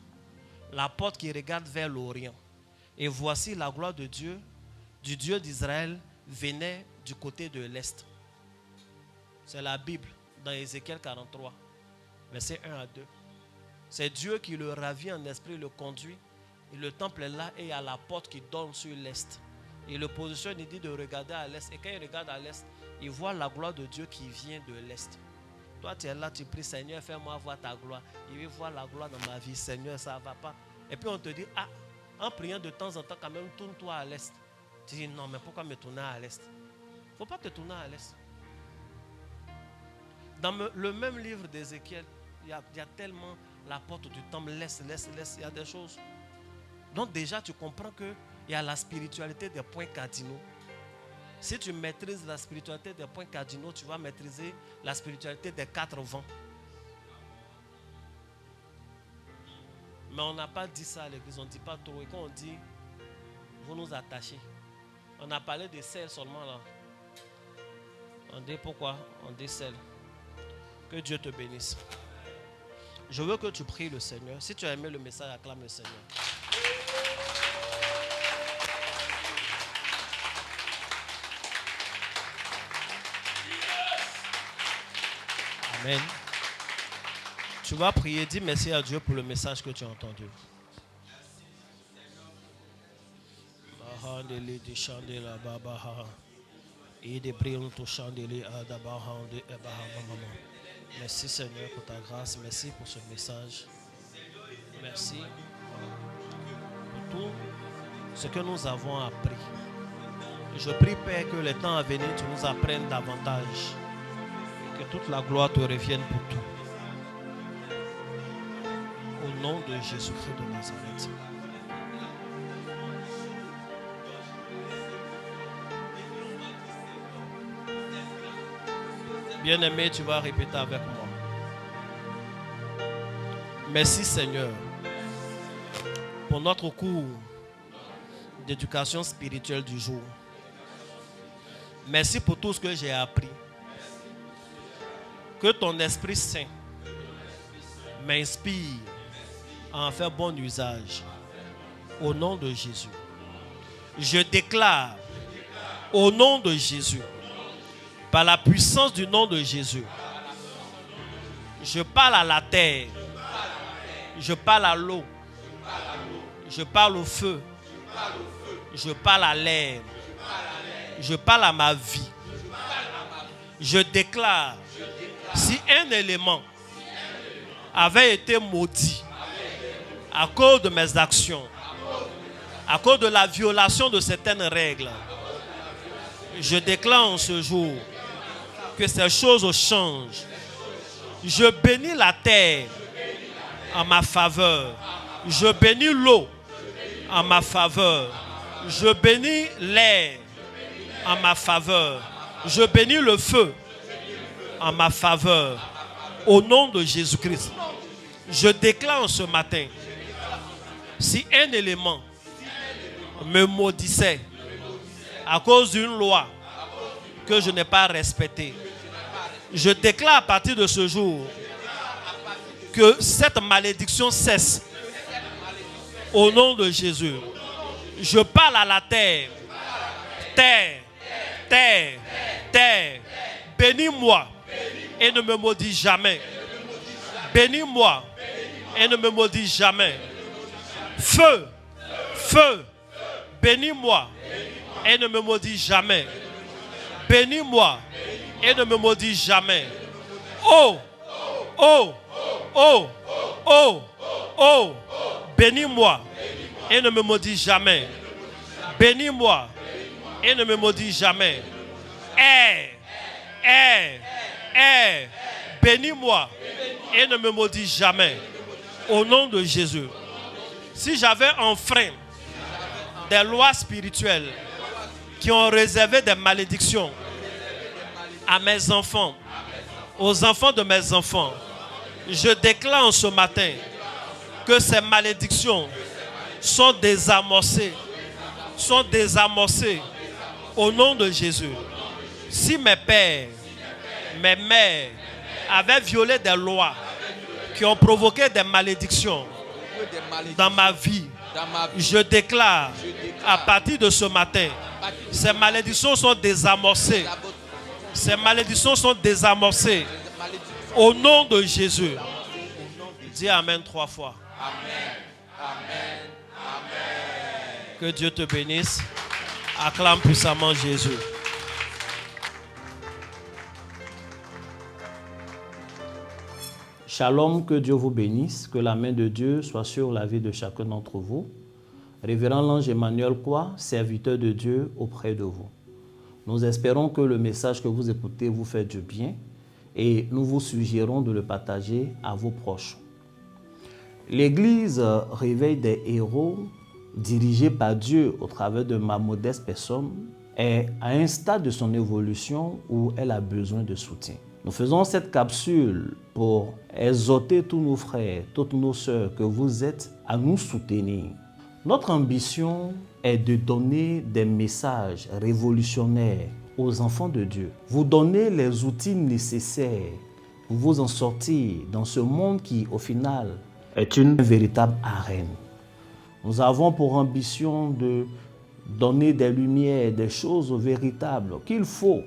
qui regarde vers l'Orient. Et voici la gloire de Dieu, du Dieu d'Israël, venait du côté de l'Est. C'est la Bible, dans Ézéchiel 43, versets 1 à 2. C'est Dieu qui le ravit en esprit, le conduit. Et le temple est là et il y a la porte qui donne sur l'Est. Il le positionne, il dit de regarder à l'Est. Et quand il regarde à l'Est, il voit la gloire de Dieu qui vient de l'Est. Toi, tu es là, tu pries, Seigneur, fais-moi voir ta gloire. Il veut voir la gloire dans ma vie. Seigneur, ça ne va pas. Et puis on te dit, ah, en priant de temps en temps, quand même, tourne-toi à l'Est. Tu dis, non, mais pourquoi me tourner à l'Est? Il ne faut pas te tourner à l'Est. Dans le même livre d'Ézéchiel, il y a tellement la porte du temple, l'Est, il y a des choses. Donc déjà, tu comprends qu'il y a la spiritualité des points cardinaux. Si tu maîtrises la spiritualité des points cardinaux, tu vas maîtriser la spiritualité des 4 vents. Mais on n'a pas dit ça à l'église, on ne dit pas trop. Et quand on dit, vous nous attachez. On a parlé des selles seulement là. On dit pourquoi? On dit selles. Que Dieu te bénisse. Je veux que tu pries le Seigneur. Si tu as aimé le message, acclame le Seigneur. Amen. Tu vas prier, dis merci à Dieu pour le message que tu as entendu. Merci Seigneur pour ta grâce, merci pour ce message. Merci pour tout ce que nous avons appris. Je prie Père que les temps à venir tu nous apprennes davantage. Que toute la gloire te revienne pour tout. Au nom de Jésus-Christ de Nazareth. Bien-aimé, tu vas répéter avec moi. Merci Seigneur pour notre cours d'éducation spirituelle du jour. Merci pour tout ce que j'ai appris. Que ton Esprit Saint m'inspire à en faire bon usage. Au nom de Jésus. Je déclare au nom de Jésus, par la puissance du nom de Jésus, je parle à la terre, je parle à l'eau, je parle au feu, je parle à l'air, je parle à ma vie. Je déclare, si un élément avait été maudit à cause de mes actions, à cause de la violation de certaines règles, je déclare en ce jour que ces choses changent. Je bénis la terre en ma faveur. Je bénis l'eau en ma faveur. Je bénis l'air en ma faveur. Je bénis le feu en ma faveur. Au nom de Jésus-Christ, je déclare ce matin, si un élément me maudissait à cause d'une loi que je n'ai pas respectée, je déclare à partir de ce jour que cette malédiction cesse. Au nom de Jésus, je parle à la terre. Terre, terre, terre, bénis-moi et ne me maudis jamais. Bénis-moi et ne me maudis jamais. Feu, feu, bénis-moi et ne me maudis jamais. Bénis-moi et ne me maudis jamais. Oh, oh, oh, oh, oh, bénis-moi et ne me maudis jamais. Bénis-moi et ne me maudis jamais. Bénis-moi et ne me maudis jamais. Au nom de Jésus. Si j'avais enfreint des lois spirituelles qui ont réservé des malédictions à mes enfants, aux enfants de mes enfants, je déclare ce matin que ces malédictions sont désamorcées. Sont désamorcées au nom de Jésus. Si mes pères, mes mères avaient violé des lois qui ont provoqué des malédictions, dans ma vie, je déclare à partir de ce matin, ces malédictions sont désamorcées. Ces malédictions sont désamorcées. Au nom de Jésus. Dis Amen 3 fois. Amen. Amen. Amen. Que Dieu te bénisse. Acclame puissamment Jésus. Shalom, que Dieu vous bénisse, que la main de Dieu soit sur la vie de chacun d'entre vous. Révérend l'ange Emmanuel Kwa, serviteur de Dieu auprès de vous. Nous espérons que le message que vous écoutez vous fait du bien et nous vous suggérons de le partager à vos proches. L'Église Réveil des héros, dirigée par Dieu au travers de ma modeste personne, est à un stade de son évolution où elle a besoin de soutien. Nous faisons cette capsule pour exhorter tous nos frères, toutes nos sœurs que vous êtes à nous soutenir. Notre ambition est de donner des messages révolutionnaires aux enfants de Dieu. Vous donner les outils nécessaires pour vous en sortir dans ce monde qui, au final, est une véritable arène. Nous avons pour ambition de donner des lumières, des choses véritables qu'il faut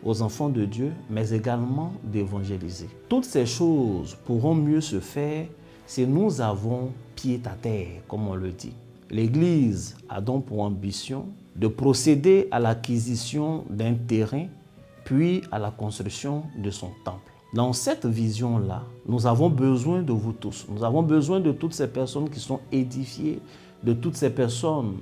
aux enfants de Dieu, mais également d'évangéliser. Toutes ces choses pourront mieux se faire si nous avons pied à terre, comme on le dit. L'Église a donc pour ambition de procéder à l'acquisition d'un terrain, puis à la construction de son temple. Dans cette vision-là, nous avons besoin de vous tous. Nous avons besoin de toutes ces personnes qui sont édifiées, de toutes ces personnes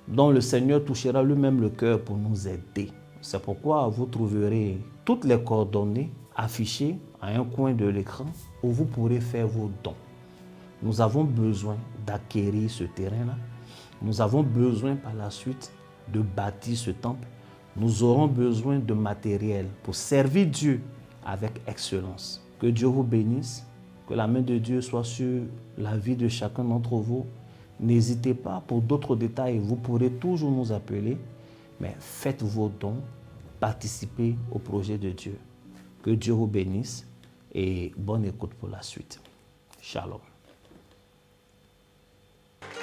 dont le Seigneur touchera lui-même le cœur pour nous aider. C'est pourquoi vous trouverez toutes les coordonnées affichées à un coin de l'écran où vous pourrez faire vos dons. Nous avons besoin d'acquérir ce terrain-là. Nous avons besoin par la suite de bâtir ce temple. Nous aurons besoin de matériel pour servir Dieu avec excellence. Que Dieu vous bénisse, que la main de Dieu soit sur la vie de chacun d'entre vous. N'hésitez pas, pour d'autres détails, vous pourrez toujours nous appeler, mais faites vos dons, participez au projet de Dieu. Que Dieu vous bénisse et bonne écoute pour la suite. Shalom.